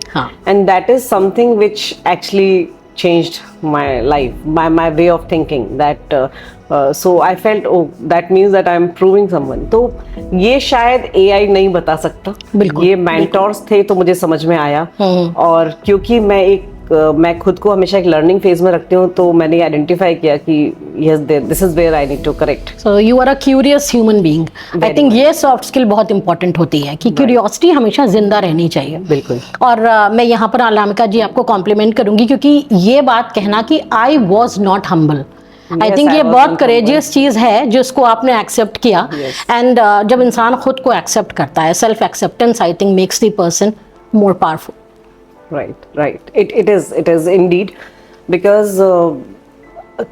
And that is something which actually changed my life, my way of thinking, that so I felt, oh, that means that I am proving someone. तो ये शायद AI नहीं बता सकता, ये मेंटोर्स थे तो मुझे समझ में आया। और क्योंकि मैं खुद को हमेशा एक लर्निंग फेज में रखती हूँ, तो मैंने आइडेंटिफाई किया कि yes, this is where I need to correct. So you are a curious human being. I think ये सॉफ्ट स्किल बहुत इंपॉर्टेंट होती है कि क्यूरियोसिटी हमेशा जिंदा रहनी चाहिए। बिल्कुल। और मैं यहाँ पर अनामिका जी आपको कॉम्प्लीमेंट करूंगी, क्योंकि ये बात कहना कि I was not humble, I Yes, think I ये was बहुत uncomfortable. करेजियस चीज है जिसको आपने एक्सेप्ट किया. एंड जब इंसान खुद को एक्सेप्ट करता है, self acceptance I think makes the person more powerful. Right. It is indeed because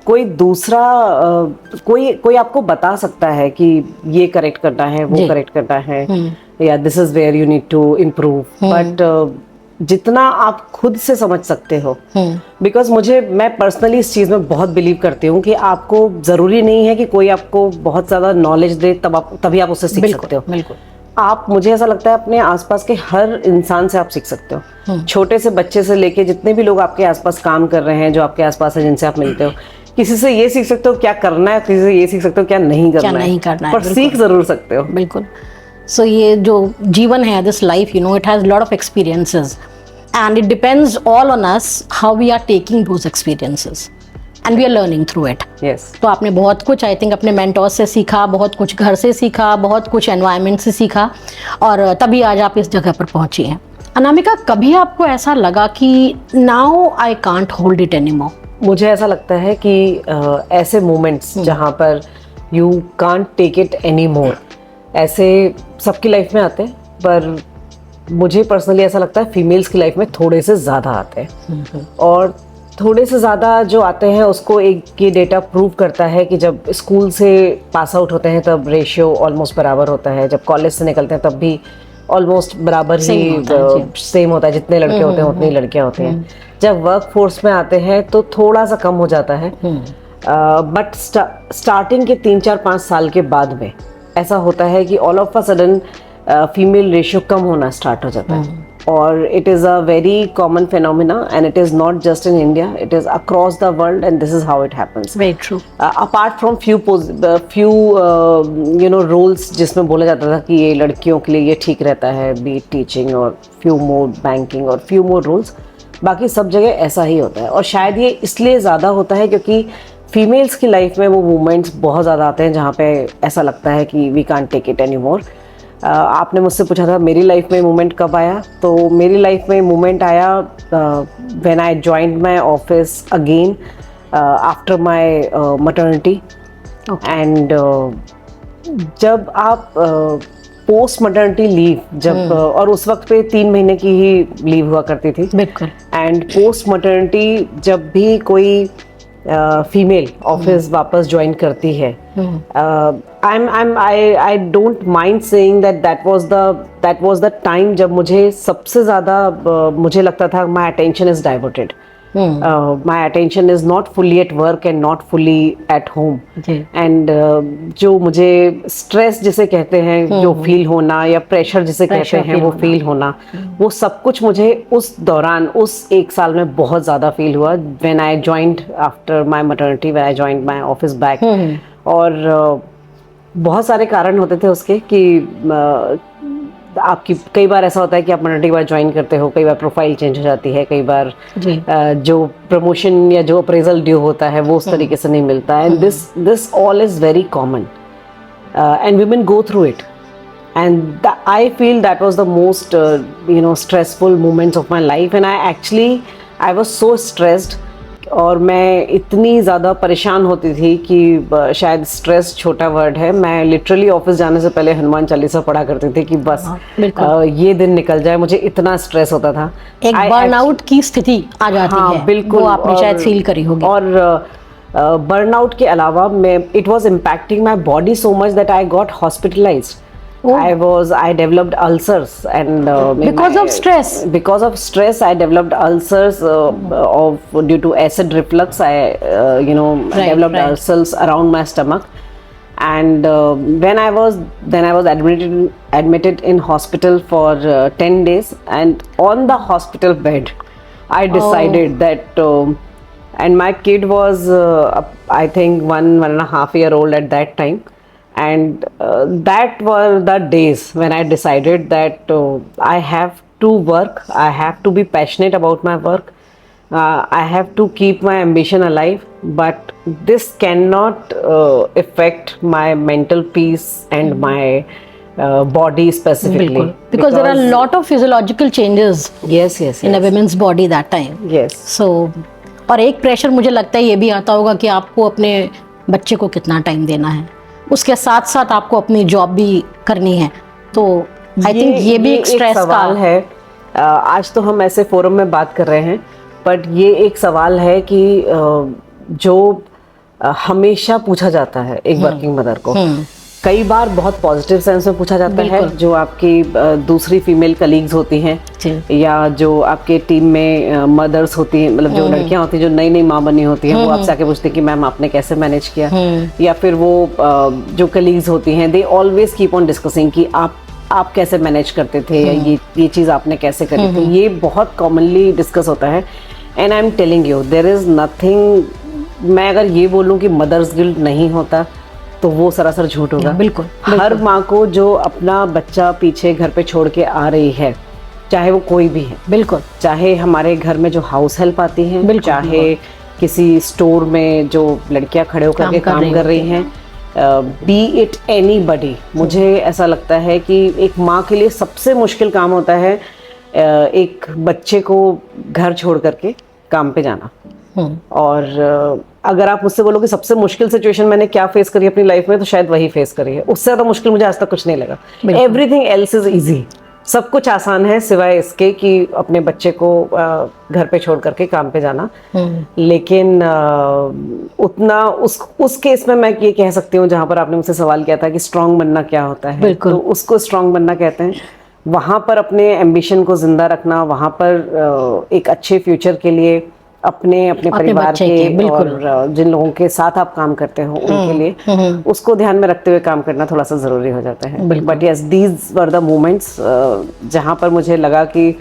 कोई दूसरा कोई आपको बता सकता है कि ये करेक्ट करना है, वो जी. करेक्ट करना है, या this is where you need to improve, but जितना आप खुद से समझ सकते हो, बिकॉज मैं पर्सनली इस चीज़ में बहुत बिलीव करती हूँ कि आपको ज़रूरी नहीं है कि कोई आपको बहुत ज़्यादा नॉलेज दे तभी आप उससे सीख सकते हो. बिल्कुल. आप, मुझे ऐसा लगता है, अपने आसपास के हर इंसान से आप सीख सकते हो. छोटे से बच्चे से लेके जितने भी लोग आपके आसपास काम कर रहे हैं, जो आपके आसपास है, जिनसे आप मिलते हो, किसी से ये सीख सकते हो क्या करना है, किसी से ये सीख सकते हो क्या नहीं करना है, पर सीख जरूर सकते हो. बिल्कुल. सो ये जो जीवन है, this life, you know, it has lot of experiences and it depends all on us how we are taking those experiences and we are learning through it. Yes. तो आपने बहुत कुछ आई थिंक अपने मेंटोर से सीखा, बहुत कुछ घर से सीखा, बहुत कुछ एनवायरनमेंट से सीखा, और तभी आज आप इस जगह पर पहुंची हैं. अनामिका, कभी आपको ऐसा लगा कि now I can't hold it anymore? मुझे ऐसा लगता है कि ऐसे मोमेंट्स जहाँ पर you can't take it any more, ऐसे सबकी लाइफ में आते हैं, पर मुझे पर्सनली ऐसा लगता है फीमेल्स की लाइफ में थोड़े से ज़्यादा आते हैं. और थोड़े से ज़्यादा जो आते हैं उसको एक ये डेटा प्रूव करता है कि जब स्कूल से पास आउट होते हैं तब रेशियो ऑलमोस्ट बराबर होता है, जब कॉलेज से निकलते हैं तब भी ऑलमोस्ट बराबर ही सेम होता है, जितने लड़के होते हैं उतनी लड़कियां होती हैं. जब वर्क फोर्स में आते हैं तो थोड़ा सा कम हो जाता है, बट स्टार्टिंग के 3-4-5 साल के बाद में ऐसा होता है कि all of a sudden female ratio कम होना स्टार्ट हो जाता है. और it is a very common phenomena and it is not just in India, it is across the world and this is how it happens. Very true. Apart from few you know roles जिसमें बोला जाता था कि ये लड़कियों के लिए ये ठीक रहता है, बी टीचिंग और फ्यू मोर बैंकिंग और फ्यू मोर रोल्स, बाकी सब जगह ऐसा ही होता है. और शायद ये इसलिए ज़्यादा होता है क्योंकि फीमेल्स की लाइफ में वो मोमेंट्स बहुत ज़्यादा आते हैं जहाँ पे ऐसा लगता है कि we can't take it any more. आपने मुझसे पूछा था मेरी लाइफ में मोमेंट कब आया, तो मेरी लाइफ में मोमेंट आया when I joined my office again after my maternity. And जब आप पोस्ट मटर्निटी लीव जब और उस वक्त पे 3 महीने की ही लीव हुआ करती थी. बिल्कुल. एंड पोस्ट मटर्निटी जब भी कोई फीमेल ऑफिस वापस ज्वाइन करती है, I don't mind saying that was the time जब मुझे सबसे ज़्यादा मुझे लगता था my attention is diverted. My attention is not fully at work and not fully at home. And जो मुझे स्ट्रेस जिसे कहते हैं, जो फील होना, या प्रेशर जिसे कहते हैं वो फील होना, वो सब कुछ मुझे उस दौरान उस 1 साल में बहुत ज़्यादा फील हुआ when I joined after my maternity, when I joined my office back. और बहुत सारे कारण होते थे उसके कि आपकी कई बार ऐसा होता है कि आप मटर्निटी के बाद ज्वाइन करते हो, कई बार प्रोफाइल चेंज हो जाती है, कई बार जो प्रमोशन या जो अप्रेजल ड्यू होता है वो उस तरीके से नहीं मिलता है. And this all is very common and women go through it. And I feel that was the most stressful moments of my life. And I was so stressed, और मैं इतनी ज़्यादा परेशान होती थी कि शायद स्ट्रेस छोटा वर्ड है, मैं लिटरली ऑफिस जाने से पहले हनुमान चालीसा पढ़ा करती थी कि बस ये दिन निकल जाए, मुझे इतना स्ट्रेस होता था. एक बर्नआउट की स्थिति आ जाती है. बिल्कुल. वो आपने शायद फील करी होगी. और बर्नआउट के अलावा मैं it was impacting my body so much that I got hospitalised. I developed ulcers and because of stress. Because of stress, I developed ulcers due to acid reflux. I developed ulcers around my stomach, and when I was admitted in hospital for 10 days, and on the hospital bed, I decided that. And my kid was I think 1.5 year old at that time. And that were the days when I decided that I have to work, I have to be passionate about my work, I have to keep my ambition alive, but this cannot affect my mental peace and my body specifically. Because there are a lot of physiological changes yes. in a woman's body that time. Yes. So और एक pressure मुझे लगता है ये भी आता होगा कि आपको अपने बच्चे को कितना टाइम देना है, उसके साथ साथ आपको अपनी जॉब भी करनी है, तो आई थिंक ये भी एक स्ट्रेस सवाल का है। आज तो हम ऐसे फोरम में बात कर रहे हैं, बट ये एक सवाल है कि जो हमेशा पूछा जाता है एक वर्किंग मदर को, कई बार बहुत पॉजिटिव सेंस में पूछा जाता है, जो आपकी दूसरी फीमेल कलीग्स होती हैं या जो आपके टीम में मदर्स होती हैं, मतलब जो लड़कियां होती हैं जो नई नई माँ बनी होती हैं, वो आपसे आके पूछती हैं कि मैम आपने कैसे मैनेज किया, या फिर वो जो कलीग्स होती हैं they always keep on discussing कि आप कैसे मैनेज करते थे या ये चीज़ आपने कैसे करी थी। ये बहुत कॉमनली डिस्कस होता है। And I am telling you there is nothing, मैं अगर ये बोलूँ कि मदर्स गिल्ट नहीं होता तो वो सरासर झूठ होगा। बिल्कुल। हर माँ को जो अपना बच्चा पीछे घर पे छोड़ के आ रही है, चाहे वो कोई भी है, बिल्कुल, चाहे हमारे घर में जो हाउस हेल्प आती हैं, चाहे किसी स्टोर में जो लड़कियां खड़े होकर के काम कर रही हैं, बी इट एनीबडी, मुझे ऐसा लगता है कि एक माँ के लिए सबसे मुश्किल काम होता है एक बच्चे को घर छोड़ करके काम पे जाना। और अगर आप मुझसे बोलो कि सबसे मुश्किल सिचुएशन मैंने क्या फेस करी अपनी लाइफ में, तो शायद वही फेस करी है। उससे ज़्यादा मुश्किल मुझे आज तक कुछ नहीं लगा। एवरीथिंग एल्स इज इजी, सब कुछ आसान है सिवाय इसके कि अपने बच्चे को घर पे छोड़ करके काम पे जाना। लेकिन उतना उस केस में मैं ये कह सकती हूँ, जहाँ पर आपने मुझसे सवाल किया था कि स्ट्रांग बनना क्या होता है, तो उसको स्ट्रांग बनना कहते हैं। वहाँ पर अपने एम्बिशन को जिंदा रखना, वहाँ पर एक अच्छे फ्यूचर के लिए अपने परिवार के और जिन लोगों के साथ आप काम करते हो उनके लिए उसको ध्यान में रखते हुए काम करना थोड़ा सा जरूरी हो जाता है। But yes, these were the moments जहाँ पर मुझे लगा कि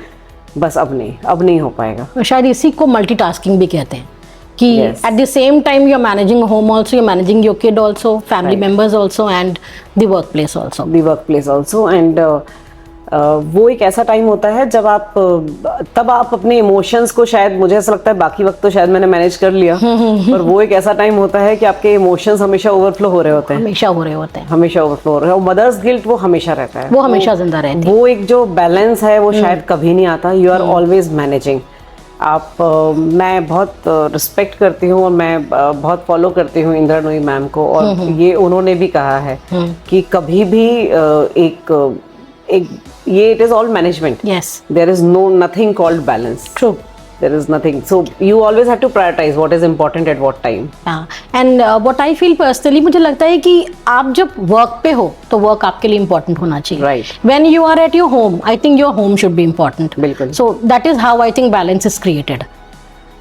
बस अब नहीं हो पाएगा। शायद इसी को मल्टीटास्किंग भी कहते हैं कि at the same time you are managing home also, you are managing your kid also, family members also, and the work place also. And वो एक ऐसा टाइम होता है जब तब आप अपने इमोशंस को, शायद मुझे ऐसा लगता है बाकी वक्त तो शायद मैंने मैनेज कर लिया, पर वो एक ऐसा टाइम होता है कि आपके इमोशंस हमेशा ओवरफ्लो हो रहे होते हैं, हमेशा ओवरफ्लो हो रहे हैं। और मदर्स गिल्ट वो हमेशा रहता है, वो हमेशा जिंदा रहती है। वो एक जो बैलेंस है वो शायद कभी नहीं आता। You are always managing. मैं बहुत रिस्पेक्ट करती हूँ और मैं बहुत फॉलो करती हूँ इंदिरा नूई मैम को, और ये उन्होंने भी कहा है कि कभी भी ये it is all management. Yes. There is nothing called balance. True. There is nothing. So you always have to prioritize what is important at what time. And what I feel personally, मुझे लगता है कि आप जब work पे हो तो work आपके लिए important होना चाहिए. Right. When you are at your home, I think your home should be important. बिल्कुल. So that is how I think balance is created.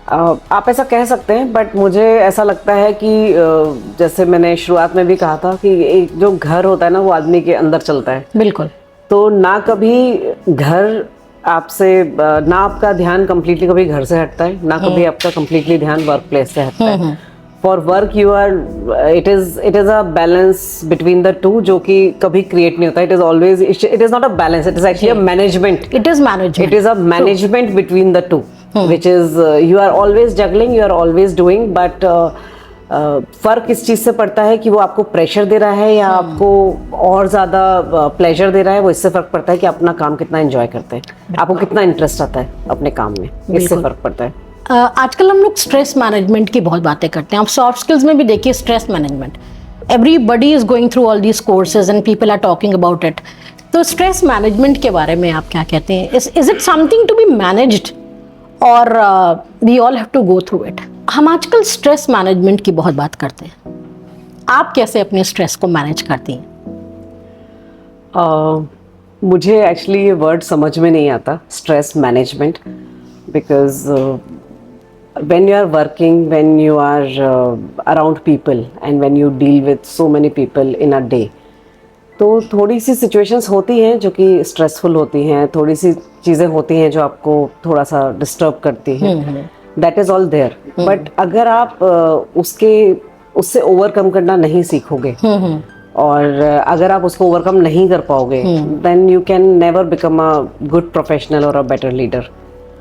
आप ऐसा कह सकते हैं, बट मुझे ऐसा लगता है कि जैसे मैंने शुरुआत में भी कहा था कि एक जो घर होता है ना वो आदमी के अंदर चलता है। बिल्कुल। तो ना कभी घर आपसे, ना आपका ध्यान कम्प्लीटली कभी घर से हटता है, ना कभी आपका कम्प्लीटली ध्यान वर्क प्लेस से हटता है। For work you are, it is a balance between the two, जो कि कभी क्रिएट नहीं होता। It is always, it is not a balance, it is actually a management. It is a management between the two, which is you are always juggling, you are always doing, but फर्क इस चीज से पड़ता है कि वो आपको pressure दे रहा है या आपको और ज्यादा प्लेजर दे रहा है। वो इससे फर्क पड़ता है कि अपना काम कितना एंजॉय करते हैं, आपको कितना इंटरेस्ट आता है अपने काम में, इससे फर्क पड़ता है। आजकल हम लोग स्ट्रेस मैनेजमेंट की बहुत बातें करते हैं। आप सॉफ्ट स्किल्स में भी देखिए stress management, everybody is going through all these courses and people are talking about it. तो स्ट्रेस मैनेजमेंट के बारे में आप क्या कहते हैं? Is it something to be managed और we all have to go through it? हम आजकल स्ट्रेस मैनेजमेंट की बहुत बात करते हैं, आप कैसे अपने स्ट्रेस को मैनेज करती हैं? मुझे एक्चुअली ये वर्ड समझ में नहीं आता, stress management, because when you are working, when you are around people and when you deal with so many people in a day, तो थोड़ी सी सिचुएशंस होती हैं जो कि स्ट्रेसफुल होती हैं, थोड़ी सी चीज़ें होती हैं जो आपको थोड़ा सा डिस्टर्ब करती हैं, that is all there. But अगर आप उससे ओवरकम करना नहीं सीखोगे और अगर आप उसको ओवरकम नहीं कर पाओगे, then you can never become a good professional और a better leader.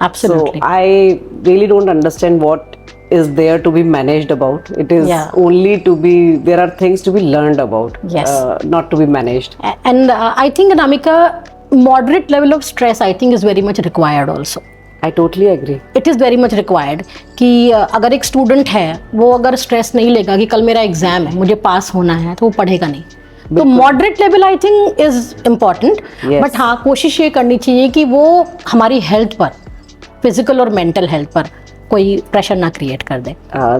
Absolutely. So I really don't understand what is there to be managed about. It is only to be, there are things to be learned about, not to be managed. And I think, Anamika, moderate level of stress I think is very much required also. I totally agree. It is very much required कि अगर एक student है वो अगर stress नहीं लेगा कि कल मेरा एग्जाम है, मुझे पास होना है, तो वो पढ़ेगा नहीं। तो moderate level I think is important, but हाँ कोशिश ये करनी चाहिए कि वो हमारी हेल्थ पर, फिजिकल और मेंटल हेल्थ पर कोई प्रेशर ना क्रिएट कर दे।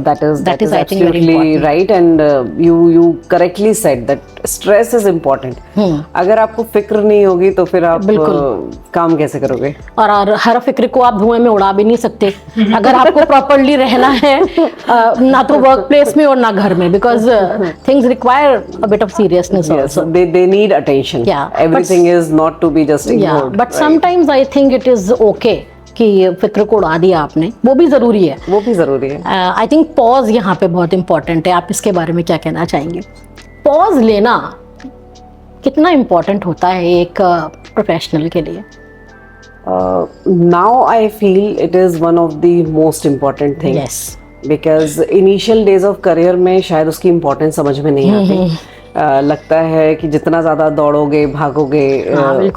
That is I think very absolutely important. right, and you correctly said that stress is important. अगर आपको फिक्र नहीं होगी तो फिर आप काम कैसे करोगे? और हर फिक्र को आप धुएं में उड़ा भी नहीं सकते अगर आपको प्रॉपरली रहना है, ना तो वर्क प्लेस में और ना घर में, because things require a bit of seriousness Yes, also. they need attention. Yeah, Everything is not to be just ignored. But sometimes I think it is okay कि फिक्र को उड़ा दिया आपने, वो भी जरूरी है। वो भी जरूरी है। आई थिंक पॉज यहाँ पे बहुत इंपॉर्टेंट है। आप इसके बारे में क्या कहना चाहेंगे? पॉज लेना कितना इम्पोर्टेंट होता है एक प्रोफेशनल के लिए? Now I feel it is one of the most important thing. Yes. Because initial days of career में शायद उसकी इम्पोर्टेंस समझ में नहीं आती। लगता है कि जितना ज़्यादा दौड़ोगे भागोगे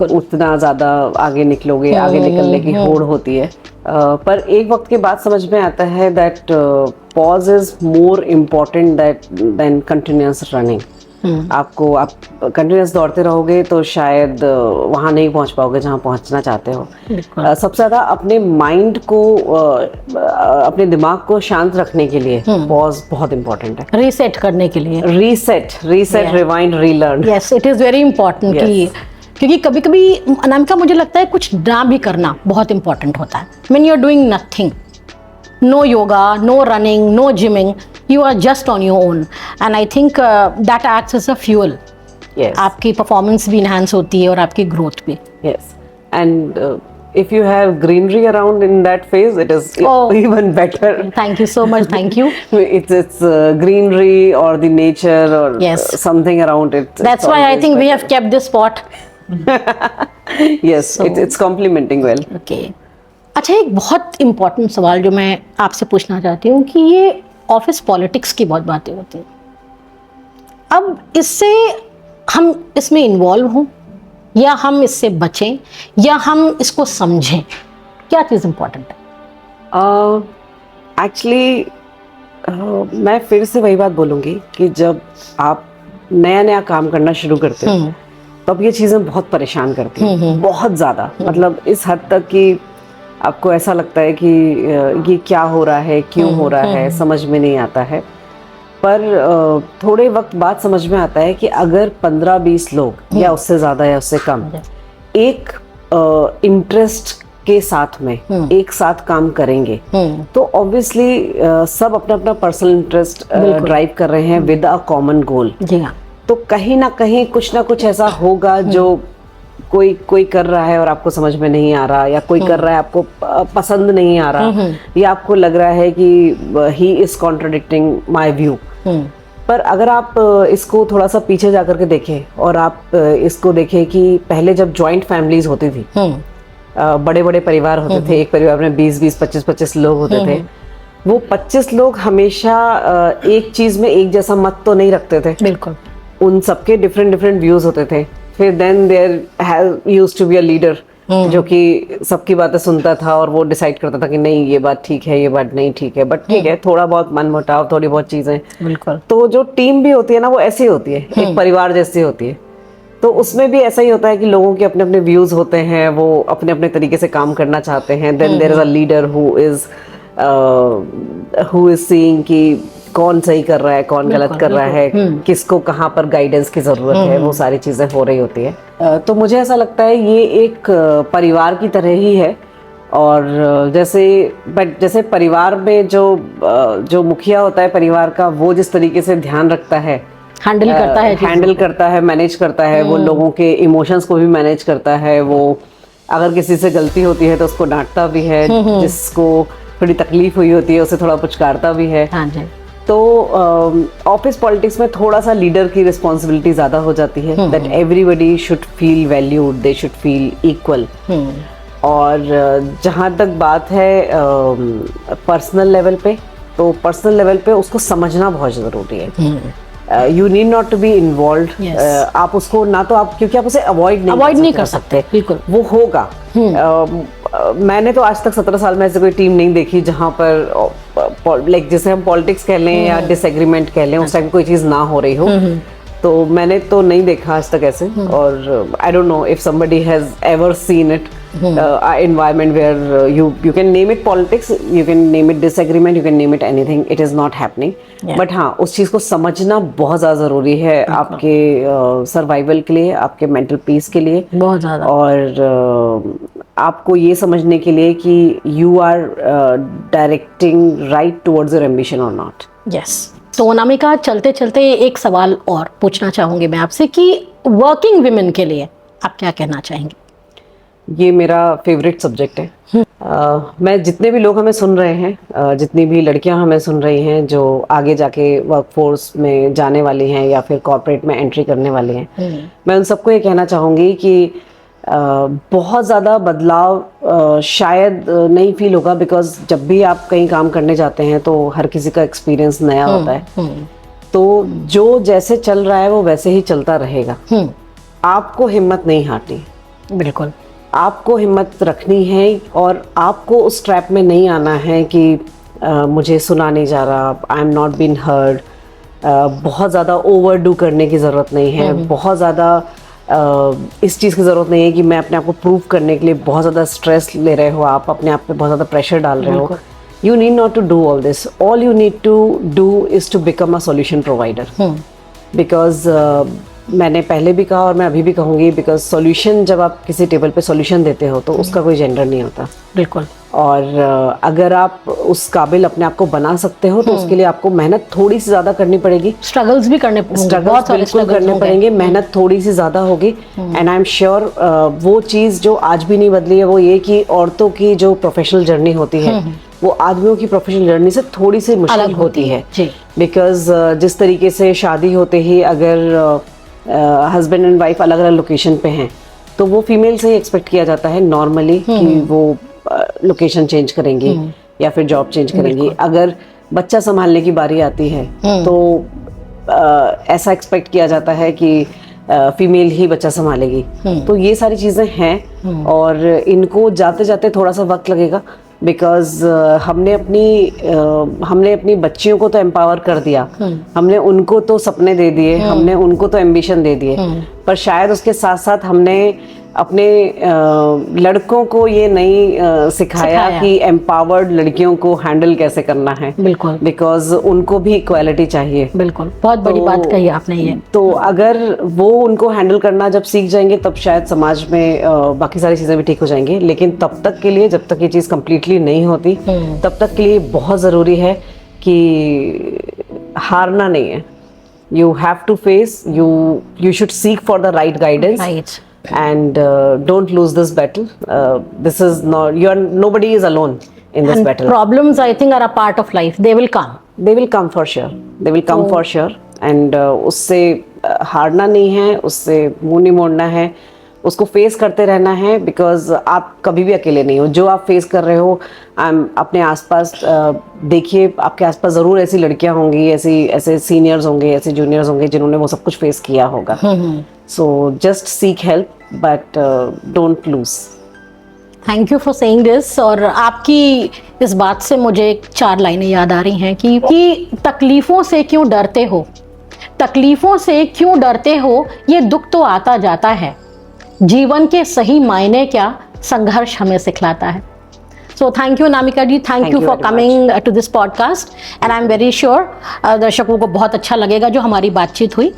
उतना ज़्यादा आगे निकलोगे, आगे निकलने की होड़ होती है। पर एक वक्त के बाद समझ में आता है that pause is more important then continuous running. आप कंटिन्यूअस दौड़ते रहोगे तो शायद वहाँ नहीं पहुँच पाओगे जहाँ पहुँचना चाहते हो। सबसे ज़्यादा अपने माइंड को, अपने दिमाग को शांत रखने के लिए पॉज बहुत इंपॉर्टेंट है। रीसेट करने के लिए, reset, rewind, relearn. Yes, it is very important कि क्योंकि कभी कभी अनामिका मुझे लगता है कुछ ना भी करना बहुत इंपॉर्टेंट होता है। When you are doing nothing, no yoga, no running, no gymming, you are just on your own, and I think that acts as a fuel. Yes. आपकी performance भी enhance होती है और आपकी growth भी। Yes, and if you have greenery around in that phase, it is even better. Thank you so much. Thank you. It's greenery or the nature or something around it. That's why I think we have kept this spot. Yes, so, it's complementing well. Okay. अच्छा, एक बहुत important सवाल जो मैं आपसे पूछना चाहती हूँ कि ये ऑफिस पॉलिटिक्स की बहुत बातें होती हैं। अब इससे हम इसमें इन्वॉल्व हों या हम इससे बचें या हम इसको समझें, क्या चीज़ इम्पोर्टेंट है? एक्चुअली मैं फिर से वही बात बोलूँगी कि जब आप नया नया काम करना शुरू करते हो तब ये चीज़ें बहुत परेशान करती हैं, बहुत ज़्यादा। मतलब इस हद तक कि आपको ऐसा लगता है कि ये क्या हो रहा है, क्यों हो रहा है, समझ में नहीं आता है। पर थोड़े वक्त बाद समझ में आता है कि अगर 15-20 लोग या उससे ज़्यादा या उससे कम एक इंटरेस्ट के साथ में एक साथ काम करेंगे तो ऑब्वियसली सब अपना अपना पर्सनल इंटरेस्ट ड्राइव कर रहे हैं विद अ कॉमन गोल। जी हाँ। तो कहीं ना कहीं कुछ ना कुछ ऐसा होगा जो कोई कर रहा है और आपको समझ में नहीं आ रहा, या कोई कर रहा है आपको पसंद नहीं आ रहा, या आपको लग रहा है कि he is contradicting my view. पर अगर आप इसको थोड़ा सा पीछे जाकर के देखें और आप इसको देखें कि पहले जब जॉइंट फैमिलीज होती थी, बड़े बड़े परिवार होते थे, एक परिवार में 20-20, 25-25 लोग होते थे, वो 25 लोग हमेशा एक चीज में एक जैसा मत तो नहीं रखते थे। बिल्कुल। उन सबके डिफरेंट डिफरेंट व्यूज होते थे। फिर then there used to be a leader जो कि सबकी बातें सुनता था और वो डिसाइड करता था कि नहीं ये बात ठीक है, ये बात नहीं ठीक है, बट ठीक है, थोड़ा बहुत मनमुटाव, थोड़ी बहुत चीजें। बिल्कुल। तो जो टीम भी होती है ना वो ऐसी होती है, एक परिवार जैसी होती है। तो उसमें भी ऐसा ही होता है कि लोगों के अपने अपने व्यूज होते हैं, वो अपने अपने तरीके से काम करना चाहते हैं। Then there is a leader who is seeing कि कौन सही कर रहा है, कौन गलत कर रहा है, किसको कहाँ पर गाइडेंस की जरूरत है, वो सारी चीजें हो रही होती है। तो मुझे ऐसा लगता है ये एक परिवार की तरह ही है। और जैसे परिवार में जो मुखिया होता है परिवार का, वो जिस तरीके से ध्यान रखता है, हैंडल करता है, मैनेज करता है, वो लोगों के इमोशंस को भी मैनेज करता है। वो अगर किसी से गलती होती है तो उसको डांटता भी है, जिसको थोड़ी तकलीफ हुई होती है उसे थोड़ा पुचकारता भी है। हाँ जी। तो ऑफिस पॉलिटिक्स में थोड़ा सा लीडर की रिस्पॉन्सिबिलिटी ज़्यादा हो जाती है, that everybody should feel valued, they should feel equal. और जहाँ तक बात है पर्सनल लेवल पे, तो पर्सनल लेवल पे उसको समझना बहुत ज़रूरी है। You need not to be involve. आप उसको ना तो आप, क्योंकि आप उसे अवॉइड नहीं कर सकते, बिल्कुल। वो होगा। मैंने तो आज तक 17 साल में ऐसे कोई टीम नहीं देखी जहाँ पर लाइक जैसे हम पॉलिटिक्स कह लें या डिसएग्रीमेंट कह लें, उस टाइप की कोई चीज़ ना हो रही हो। तो मैंने तो नहीं देखा आज तक ऐसे। और I don't know if somebody has ever seen it environment where you can name it politics, you can name it disagreement, you can name it anything, it is not happening. But हाँ, उस चीज़ को समझना बहुत ज़्यादा ज़रूरी है आपके survival के लिए, आपके मेंटल पीस के लिए, बहुत ज़्यादा। और आपको ये समझने के लिए कि you are directing right towards your ambition और नॉट। यस। तो अनामिका, चलते चलते एक सवाल और पूछना चाहूँगी मैं आपसे कि वर्किंग विमेन के लिए आप क्या कहना चाहेंगे? ये मेरा फेवरेट सब्जेक्ट है। मैं जितने भी लोग हमें सुन रहे हैं, जितनी भी लड़कियां हमें सुन रही हैं जो आगे जाके वर्कफोर्स में जाने वाली हैं या फिर कॉर्पोरेट में एंट्री करने वाली हैं, मैं उन सबको ये कहना चाहूँगी कि बहुत ज़्यादा बदलाव शायद नहीं फील होगा, बिकॉज जब भी आप कहीं काम करने जाते हैं तो हर किसी का एक्सपीरियंस नया होता है। तो जो जैसे चल रहा है वो वैसे ही चलता रहेगा। आपको हिम्मत नहीं हारनी। बिल्कुल, आपको हिम्मत रखनी है और आपको उस ट्रैप में नहीं आना है कि मुझे सुना नहीं जा रहा, I am not been heard. बहुत ज़्यादा ओवरडू करने की ज़रूरत नहीं है, बहुत ज़्यादा इस चीज़ की ज़रूरत नहीं है कि मैं अपने आप को प्रूव करने के लिए बहुत ज़्यादा स्ट्रेस ले रहे हो, आप अपने आप पे बहुत ज़्यादा प्रेशर डाल रहे हो। You need not to do all this, all you need to do is to become a solution provider. Because मैंने पहले भी कहा और मैं अभी भी कहूँगी, बिकॉज सॉल्यूशन, जब आप किसी टेबल पे सॉल्यूशन देते हो तो उसका कोई जेंडर नहीं होता। बिल्कुल। और अगर आप उस काबिल अपने आप को बना सकते हो तो उसके लिए आपको मेहनत थोड़ी सी ज़्यादा करनी पड़ेगी, स्ट्रगल्स भी करने करने पड़ेंगे, मेहनत थोड़ी सी ज़्यादा होगी। एंड आई एम श्योर वो चीज़ जो आज भी नहीं बदली है वो ये कि औरतों की जो प्रोफेशनल जर्नी होती है वो आदमियों की प्रोफेशनल जर्नी से थोड़ी सी मुश्किल होती है। बिकॉज जिस तरीके से शादी होते ही अगर हस्बैंड एंड वाइफ अलग अलग लोकेशन पे हैं तो वो फीमेल से ही एक्सपेक्ट किया जाता है नॉर्मली कि वो लोकेशन चेंज करेंगी या फिर जॉब चेंज करेंगी। अगर बच्चा संभालने की बारी आती है तो ऐसा एक्सपेक्ट किया जाता है कि फीमेल ही बच्चा संभालेगी। तो ये सारी चीज़ें हैं और इनको जाते जाते थोड़ा सा वक्त लगेगा, बिकॉज हमने अपनी बच्चियों को तो एम्पावर कर दिया, हमने उनको तो सपने दे दिए, हमने उनको तो एम्बिशन दे दिए, पर शायद उसके साथ साथ हमने अपने लड़कों को ये नहीं सिखाया कि एम्पावर्ड लड़कियों को हैंडल कैसे करना है। बिल्कुल, बिकॉज उनको भी इक्वालिटी चाहिए। बिल्कुल, बहुत बड़ी बात कही आपने ये। तो अगर वो उनको हैंडल करना जब सीख जाएंगे तब शायद समाज में बाकी सारी चीज़ें भी ठीक हो जाएंगी। लेकिन तब तक के लिए, जब तक ये चीज़ कम्प्लीटली नहीं होती, तब तक के लिए बहुत ज़रूरी है कि हारना नहीं है। You have to face, you should seek for the right guidance. Right. And don't lose this battle. This is not, nobody is alone in this battle. Problems, I think, are a part of life. They will come. They will come for sure. They will come for sure. And उससे हारना नहीं है, उससे मुंह नहीं मोड़ना है, उसको फेस करते रहना है। बिकॉज आप कभी भी अकेले नहीं हो। जो आप फेस कर रहे हो, अपने आसपास देखिए, आपके आसपास ज़रूर ऐसी लड़कियां होंगी, ऐसे सीनियर्स होंगे, ऐसे जूनियर्स होंगे जिन्होंने वो सब कुछ फेस किया होगा। So just seek help, but don't lose. Thank you for saying this. और आपकी इस बात से मुझे 4 लाइनें याद आ रही हैं कि तकलीफ़ों से क्यों डरते हो, तकलीफ़ों से क्यों डरते हो, ये दुख तो आता जाता है, जीवन के सही मायने क्या संघर्ष हमें सिखलाता है। So thank you Anamika ji, thank you for coming to this podcast and I am very sure दर्शकों को बहुत अच्छा लगेगा जो हमारी बातचीत हुई।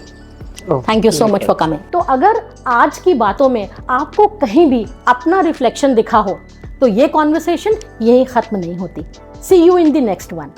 Thank you so much for coming. तो अगर आज की बातों में आपको कहीं भी अपना रिफ्लेक्शन दिखा हो तो ये कॉन्वर्सेशन यही खत्म नहीं होती। See you in the next one.